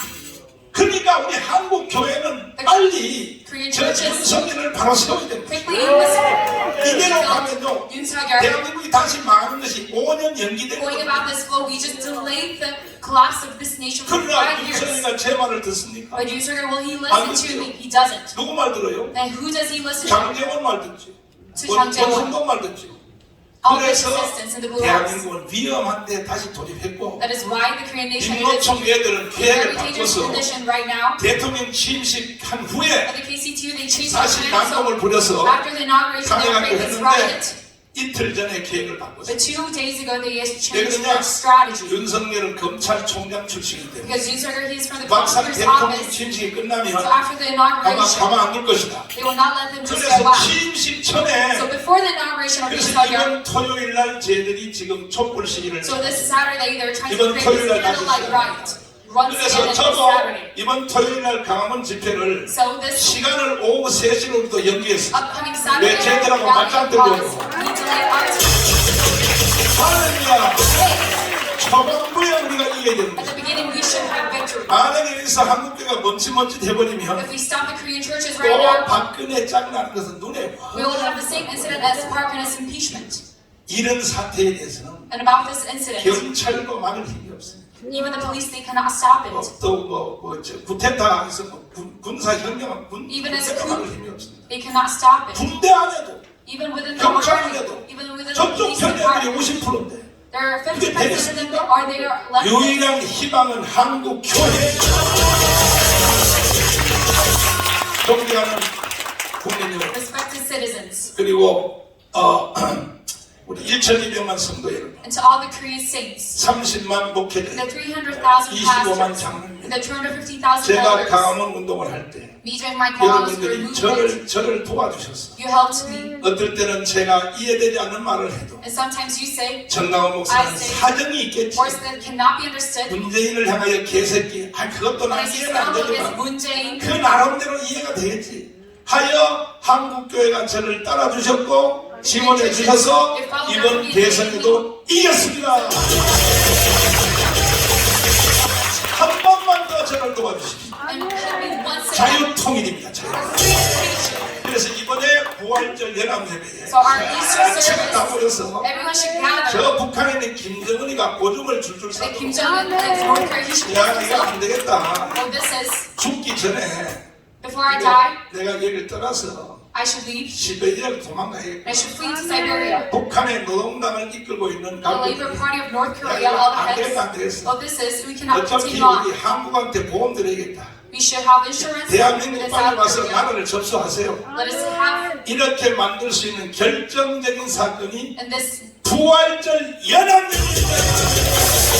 그러니까 우리 한국 교회는 빨리 Korean 저 churches 윤석열을 바로 세워야 됩니다. quickly must 이대로 가면요 Yoon Suk-yeol. 대한민국이 다시 망하는 것이 5년 연기될 Going 겁니다. about this flow, we just delayed the collapse of this nation for 그러나 5 years. 윤석열이가 제 말을 듣습니까? But Yoon Suk-yeol, will he 안 listen to 듣죠. me? He doesn't. 누구 말 들어요? Then who does he listen to? 장재원 말 듣죠. To Jang Jae-won. 원성동 말 듣죠. All the 그래서 resistance in the Blue House. 대한민국은 위험한데 다시 돌입했고 That is why the Korean nation is 민노총 애들은 in a 계획을 very dangerous 바꿔서 condition right now. 대통령 취임식 한 후에 At the KCTU, they changed their 다시 plans. 난동을 So 부려서 after the inauguration, they 강행하기로 created this 했는데 riot. 이틀 전에 계획을 바꿨어요. But 2 days ago, they 왜 changed 그러냐? their strategy. 윤석열은 검찰총장 출신이기 때문에 Because Yusung, he's from the 막상 governor's 대통령 office. 취임식이 So 끝나면 after the 아마 inauguration, 가만 안 둘 것이다. they will not let them just 그래서 go out. 취임식 So 전에 before the inauguration of 그래서 Yusung, 이번 토요일 날 쟤들이 지금 촛불 시위를 so this Saturday, they're trying to 이번 create 토요일 this 날 candlelight 가셨어요. riot. Run 그래서 stand this 저도 Saturday. 이번 토요일 날 강화문 집회를 So this 시간을 오후 3시로부터 연기했어요. upcoming Saturday, 왜 쟤들하고 rally 맞짱 and 뜨려고. cause we delay our 할렐루야. today. 초반부에 우리가 이겨야 되는 At 거예요. the beginning, we should have victory. 만약에 여기서 한국교회가 멈칫멈칫 해버리면 If we stop the Korean churches 또 right now, 박근혜 짱나는 것은 눈에 봐. we will have the same incident as Park Geun-hye's impeachment. 이런 사태에 대해서는 And about this incident, 경찰도 막을 힘이 없어요. even the police, they cannot stop it. 구테타에서 군사혁명, Even as 군대가 막을 coup, 힘이 없습니다. they cannot stop it. 군대 안에도 Even within the 경찰 army, 안에도 even within the 저쪽 police 편애들이 department, 50%인데 there are 50% of them 되겠습니까? are there left. 유일한 희망은 한국 교회 존경하는 국민 여러분 Respected citizens, 그리고 우리 1,200만 성도 여러분 and to all the Korean saints, 30만 목회자 the 300,000 25만 pastors, 장로님 the 250,000 제가 elders, 강화문 운동을 할 때 me during my cause for 여러분들이 movement, 저를 도와주셨어요. you helped me. 어떨 때는 제가 이해되지 않는 말을 해도 And sometimes you say 정강원 목사는 사정이 있겠지. words that cannot be understood. 문재인을 향하여 개새끼. 그것도 난 When I 이해가 안 stumble against 되지만 Moon Jae-in, 그 나름대로 이해가 되겠지. 하여 한국교회가 저를 따라주셨고 지원해 주셔서 이번 대선에도 이겼습니다. 한 번만 더 저를 도와주십시오. and help me once again. 자유통일입니다. 자유. Free education. 그래서 이번에 부활절 연합예배에 So our Easter 제가 다 service, 모여서 everyone should gather. 저 북한에 있는 김정은이가 오줌을 줄줄 And 싸고 Kim Jong-un and North Korea, he should 야 fix 이거 안 himself. 되겠다. Oh, this is, 죽기 전에 before I die, 내가 여기를 떠나서 I should leave. 시베리아를 I 도망가야겠다. should flee to Siberia. 북한의 노동당을 이끌고 있는 The Labor 강국이 Party of North Korea, all the 안 되겠다 안 heads. 되겠어. Oh, this is, we cannot 어차피 continue 우리 on. 한국한테 보험 드려야겠다. We should have insurance 대한민국 within 빨리 South 와서 Korea. 나라를 접수하세요. Let us have, 이렇게 만들 수 있는 결정적인 사건이 and this, 부활절 연합예배입니다.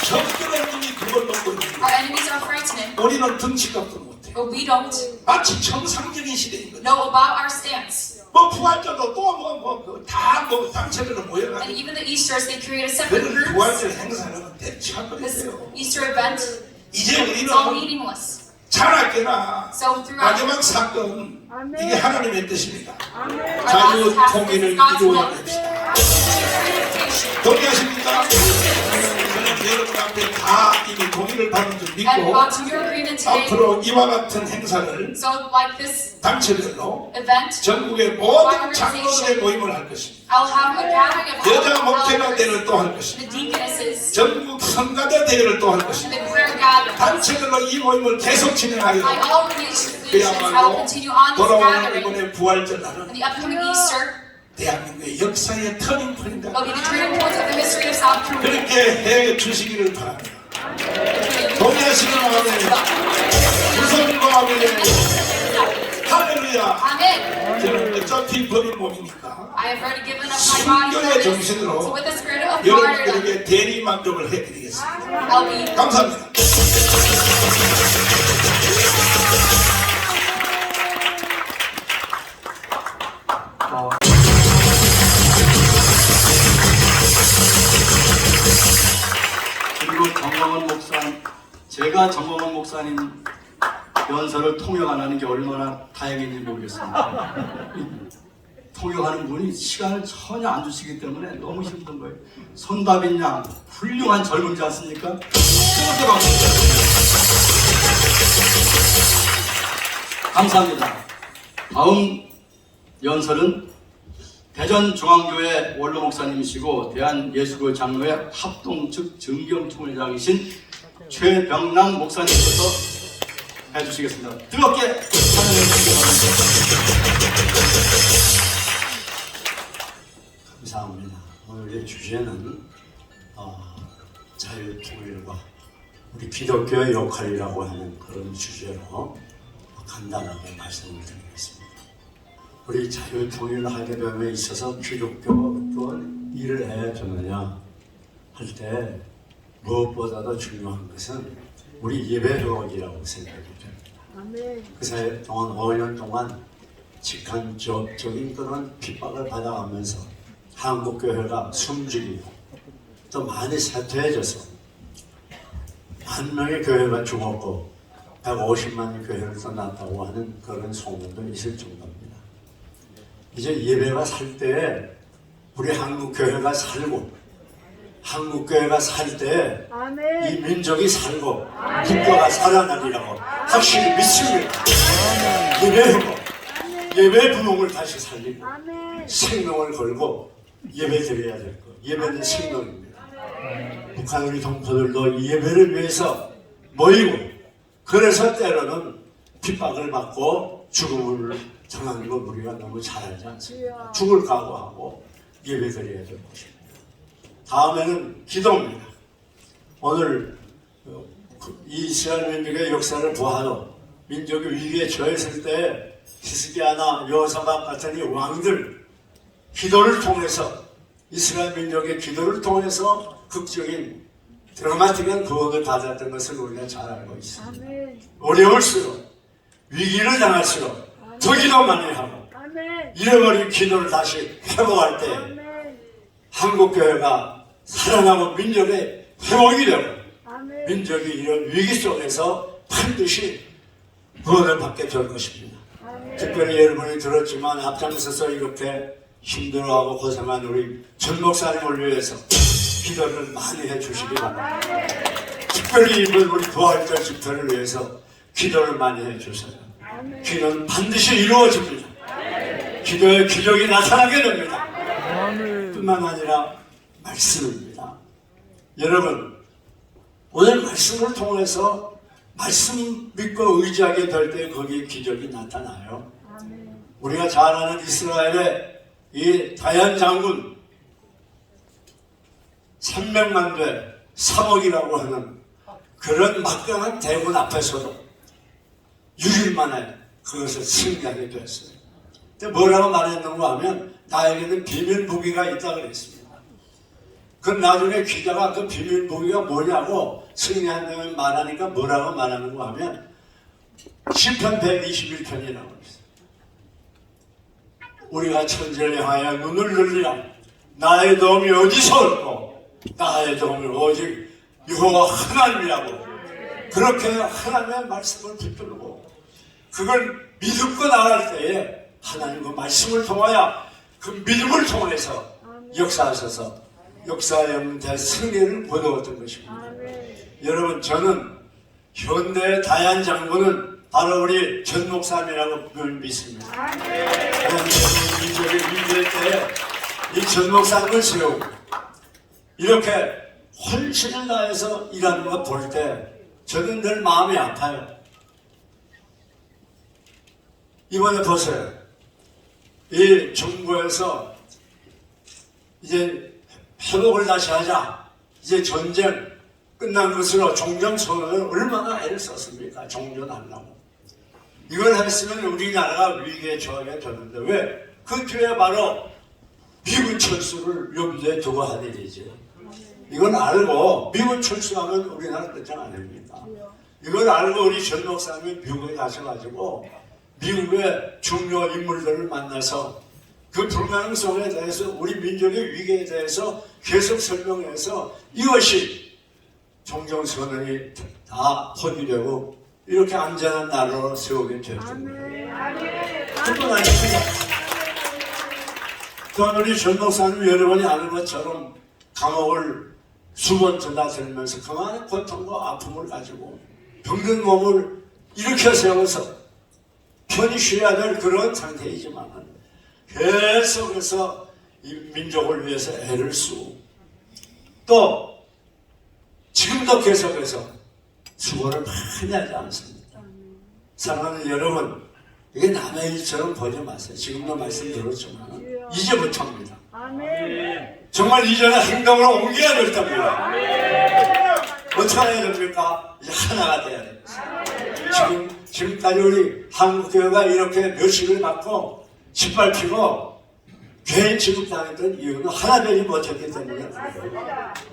적들은 이미 그걸 놓고 있는 our 거예요. enemies are frightening, 우리는 등치값도 못해. but we don't 마치 정상적인 시대인 거죠. know about our stance. 뭐 부활절도 또 다뭐 단체별로 모여가지고 And even the Easters, they create a separate 그런 groups. 부활절 행사는 This 대체화버렸어요. Easter event, 이제 it's all 우리는 meaningless. 자나깨나 So throughout 마지막 사건 이게 하나님의 뜻입니다. our 자유 last task, 통일을 is God's 이루어야 will. 됩시다. Unification. 동의하십니까? 저는 여러분 앞에 다 이미 동의를 받은 줄 And 믿고 God, to your agreement today, 앞으로 이와 같은 행사를 so like this 단체별로 event, 전국의 모든 장로들의 모임을 할 것입니다. I'll have a gathering of all 여자 the 목회자 elders, 대회를 또 할 것입니다. the deaconesses, 전국 성가대 대회를 또 할 and 것입니다. the prayer gathering. 단체별로 이 모임을 계속 진행하여 Like all relations, I will 그야말로 continue on this 돌아오는 gathering. 이번에 부활절 And 날은 the upcoming Easter 대한민국의 역사의 터닝포인트다. will be the turning point of the history of South Korea. 그렇게 해 주시기를 바랍니다. 동의하시는 마음에 무선과 아멘 할렐루야. Amen. 저는 어차피 버린 몸이니까 I have already given up my body for 순교의 this. 정신으로 So with the spirit of martyrdom, 여러분들에게 대리 만족을 해드리겠습니다. I'll be 감사합니다. 그리고 정광훈 목사님, 제가 정광훈 목사님 연설을 통역하는 게 얼마나 다행인지 모르겠습니다. 통역하는 분이 시간을 전혀 안 주시기 때문에 너무 힘든 거예요. 손다빈 양, 훌륭한 젊은지 않습니까? 뜨겁게 박수. 감사합니다. 다음 연설은 대전중앙교회 원로 목사님이시고 대한예수교 장로회 합동 측 정경총회장이신 최병남 목사님께서 해주시겠습니다. 뜨겁게 환영해 주시기 바랍니다. 감사합니다. 오늘의 주제는 자유통일과 우리 기독교의 역할이라고 하는 그런 주제로 간단하게 말씀을 드리겠습니다. 우리 자유통일하게 됨에 있어서 기독교 어떤 일을 해야 되느냐 할 때 무엇보다도 중요한 것은 우리 예배 회복이라고 생각이 됩니다. 아멘. 그 사이 동안 5년 동안 직간접적인 그런 핍박을 받아가면서 한국교회가 숨죽이고 또 많이 쇠퇴해져서 1000명의 교회가 죽었고 150만의 교회를 떠났다고 하는 그런 소문도 있을 정도입니다. 이제 예배가 살 때에 우리 한국교회가 살고 한국교회가 살 때에 아멘. 이 민족이 살고 국가가 살아나리라고 확실히 믿습니다. 예배하고 예배 부흥을 다시 살리고 아멘. 생명을 걸고 예배 드려야 될 것. 예배는 생명입니다. 북한 우리 동포들도 이 예배를 위해서 모이고 그래서 때로는 핍박을 받고 죽음을 당하는 걸 우리가 너무 잘 알지 않습니까? 죽을 각오하고 예배 드려야 될 것입니다. 다음에는 기도입니다. 오늘 이 이스라엘 민족의 역사를 보아도 민족이 위기에 처했을 때 히스기야나 여호사밧 같은 이 왕들 기도를 통해서 이스라엘 민족의 기도를 통해서 극적인 드라마틱한 구원을 받았던 것을 우리가 잘 알고 있습니다. 아멘. 어려울수록 위기를 당할수록 더 기도 많이 하고 아멘. 잃어버린 기도를 다시 회복할 때 아멘. 한국교회가 살아나고 민족의 회복이 되고 아멘. 민족이 이런 위기 속에서 반드시 구원을 받게 될 것입니다. 아멘. 특별히 여러분이 들었지만 앞장서서 이렇게 힘들어하고 고생한 우리 전 목사님을 위해서 기도를 많이 해주시기 바랍니다. 특별히 이번 우리 부활절 집회를 위해서 기도를 많이 해주세요. 기도는 반드시 이루어집니다. 기도의 기적이 나타나게 됩니다. 뿐만 아니라 말씀입니다. 여러분, 오늘 말씀을 통해서 말씀 믿고 의지하게 될 때 거기에 기적이 나타나요. 우리가 잘 아는 이스라엘의 이 다얀 장군 300만 대 3억이라고 하는 그런 막강한 대군 앞에서도 6일 만에 그것을 승리하게 되었어요. 근데 뭐라고 말했는가 하면 나에게는 비밀 무기가 있다 그랬습니다. 그 나중에 기자가 그 비밀 무기가 뭐냐고 승리한다면 말하니까 뭐라고 말하는가 하면 시편 121편이라고 했어요. 우리가 천지를 향하여 눈을 늘리라. 나의 도움이 어디서 올고 나의 도움이 오직 여호와 하나님이라고 그렇게 하나님의 말씀을 붙들고 그걸 믿고 나갈 때에 하나님 그 말씀을 통하여 그 믿음을 통해서 역사하셔서 역사의 없는 대승리를 거두었던 것입니다. 여러분, 저는 현대의 다얀 장군은 바로 우리 전 목사님이라고 믿습니다. 하나님께서 민족의 위기일 때에 이 전 목사님을 세우고 이렇게 헌신을 다해서 일하는 거 볼 때 저는 늘 마음이 아파요. 이번에 보세요. 이 정부에서 이제 회복을 다시 하자. 이제 전쟁 끝난 것으로 종전선언을 얼마나 애를 썼습니까? 종전하려고. 이걸 했으면 우리나라가 위기에 처하게 되는데 왜? 그 뒤에 바로 미군 철수를 염두에 두고 한 일이죠. 이걸 알고 미군 철수하면 우리나라 끝장 아닙니까? 이걸 알고 우리 전 목사님이 미국에 가셔가지고 미국의 중요 인물들을 만나서 그 불가능성에 대해서 우리 민족의 위기에 대해서 계속 설명해서 이것이 종전선언이 다 포기되고 이렇게 안전한 나라로 세우게 되었습니다. 그뿐 아닙니다. 또한 우리 전 목사님 여러분이 아는 것처럼 감옥을 수번 드나들면서 그만한 고통과 아픔을 가지고 병든 몸을 일으켜 세워서 편히 쉬어야 될 그런 상태이지만 계속해서 이 민족을 위해서 애를 쓰고 또 지금도 계속해서 수고를 많이 하지 않습니다. 사랑하는 여러분, 이게 남의 일처럼 보지 마세요. 지금도 말씀드렸지만 이제부터입니다. 정말 이제는 행동으로 옮겨야 될 겁니다. 어떻게 해야 됩니까? 이제 하나가 돼야 됩니다. 지금까지 우리 한국교회가 이렇게 멸시를 받고 짓밟히고 개인 취급당했던 이유는 하나 되지 못했기 때문에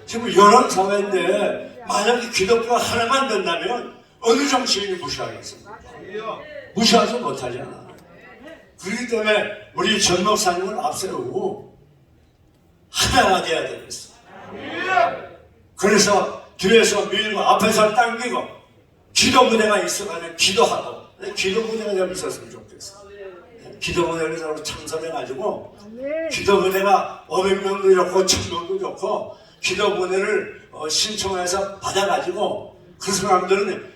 지금 여론 사회인데 만약에 기독교가 하나만 된다면 어느 정치인이 무시하겠습니까? 무시하지 못하잖아. 그렇기 때문에 우리 전 목사님을 앞세우고 하나가 돼야 되겠어. 그래서 뒤에서 밀고 앞에서 당기고 기도 무대가 있어가지고 기도하고 기도 무대가 좀 있었으면 좋겠어. 기도 무대를 서로 참석해가지고 기도 무대가 500명도 좋고 1000명도 좋고 기도 무대를 신청해서 받아가지고 그 사람들은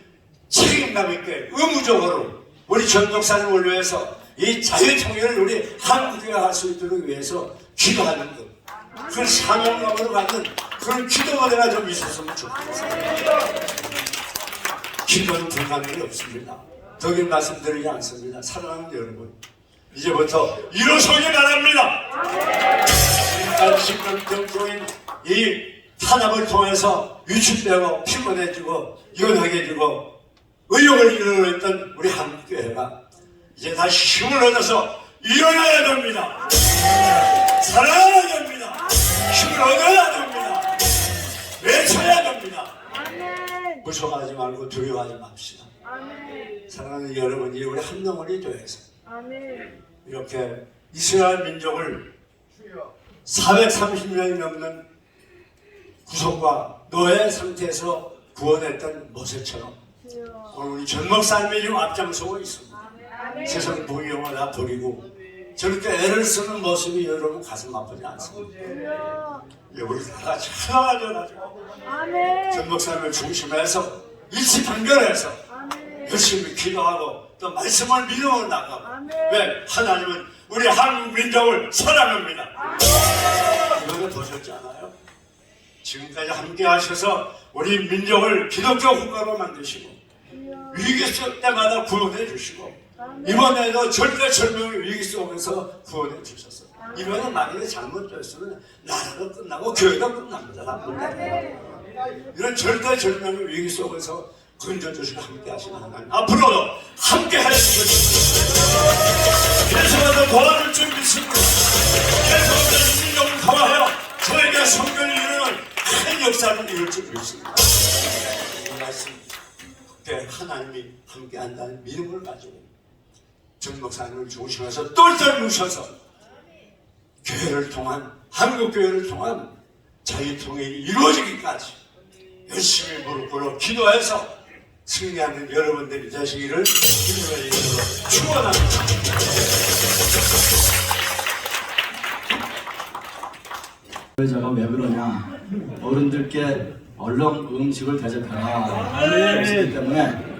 책임감 있게 의무적으로 우리 전 목사님을 위해서 이 자유통일을 우리 한국교회가 할 수 있도록 위해서 기도하는 것, 그 사명감으로 갖는 그런 기도 무대가 좀 있었으면 좋겠어요. 기도는 불가능이 없습니다. 더 긴 말씀드리지 않습니다. 사랑하는 여러분, 이제부터 일어서기 바랍니다. 지금 정도인 이 탄압을 통해서 위축되고 피곤해지고 연약해지고 의욕을 잃어버렸던 우리 한국교회가 이제 다시 힘을 얻어서 일어나야 됩니다. 살아나야 됩니다. 힘을 얻어야 됩니다. 외쳐야 됩니다. 무서워하지 말고 두려워하지 맙시다. 사랑하는 여러분이 우리 한 덩어리 되어서 이렇게 이스라엘 민족을 430년이 넘는 구속과 노예 상태에서 구원했던 모세처럼 오늘 우리 전 목사님이 지금 앞장서고 있습니다. 세상 부유형을 다 버리고 저렇게 애를 쓰는 모습이 여러분 가슴 아프지 않습니까? 우리 다 같이 하나가 되어가지고 전 목사님을 중심해서 일치단결해서 열심히 기도하고 또 말씀을 믿어 나가고 왜? 하나님은 우리 한국 민족을 사랑합니다. 이거를 보셨지 않아요? 지금까지 함께 하셔서 우리 민족을 기독교 국가로 만드시고 위기 속 때마다 구원해 주시고 이번에도 절대절명의 위기 속에서 구원해 주셨어요. 이번에 만약에 잘못됐으면 나라도 끝나고 교회도 끝납니다. 이런 절대절명의 위기 속에서 건져주시고 함께 하시는 하나님 앞으로도 함께 하시고 계속해서 도와줄 줄 믿습니다. 계속해서 민족을 통하여 저에게 성전을 이루는 큰 역사를 이룰 줄 믿습니다. 이 말씀 하나님이 함께 한다는 믿음을 가지고 전 목사님을 중심해서 똘똘 뭉쳐서 교회를 통한 한국교회를 통한 자유통일이 이루어지기까지 열심히 무릎 꿇어 기도해서 승리하는 여러분들이 되시기를 주님의 이름으로 축원합니다. 제가 왜 그러냐, 어른들께 얼른 음식을 대접해라 그렇기 때문에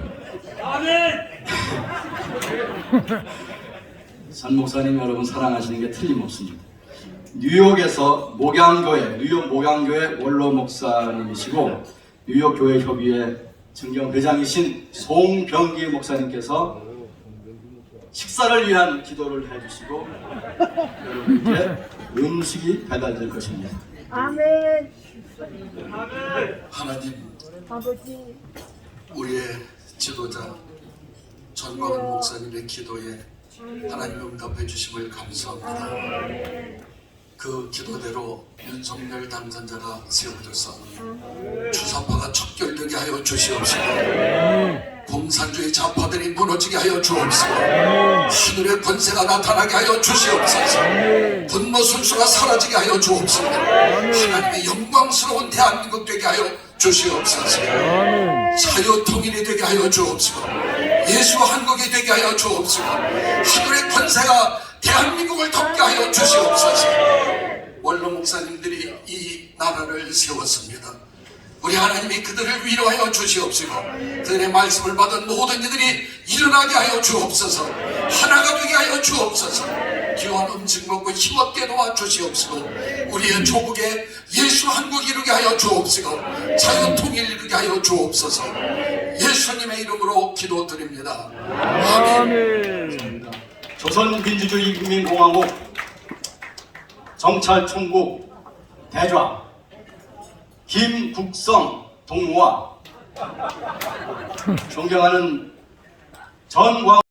산 목사님 여러분 사랑하시는 게 틀림없습니다. 뉴욕에서 뉴욕 목양교회 원로 목사님이시고 뉴욕 교회 협의회 증경회장이신 송병기 목사님께서 식사를 위한 기도를 해주시고 여러분께 음식이 배달될 것입니다. 아멘. 하나님, 아버지. 우리의 지도자 전광훈 목사님의 기도에 하나님 응답해 주심을 감사합니다. 그 기도대로 윤석열 당선자가 세워져서 주사파가 척결되게 하여 주시옵시고 공산주의 좌파들이 무너지게 하여 주옵시고 하늘의 권세가 나타나게 하여 주시옵소서. 분노술수가 사라지게 하여 주옵시고 하나님의 영광스러운 대한민국 되게 하여 주시옵소서. 자유통일이 되게 하여 주옵시고 예수 한국이 되게 하여 주옵시고 하늘의 권세가 대한민국을 덮게 하여 주시옵소서. 원로 목사님들이 이 나라를 세웠습니다. 우리 하나님이 그들을 위로하여 주시옵시고 그들의 말씀을 받은 모든 이들이 일어나게 하여 주옵소서. 하나가 되게 하여 주옵소서. 귀한 음식 먹고 힘없게 도와주시옵시고 우리의 조국에 예수 한국 이루게 하여 주옵시고 자유통일 이루게 하여 주옵소서. 예수님의 이름으로 기도드립니다. 아멘. 조선민주주의 인민공화국 정찰총국 대좌 김국성 동무와 존경하는 전광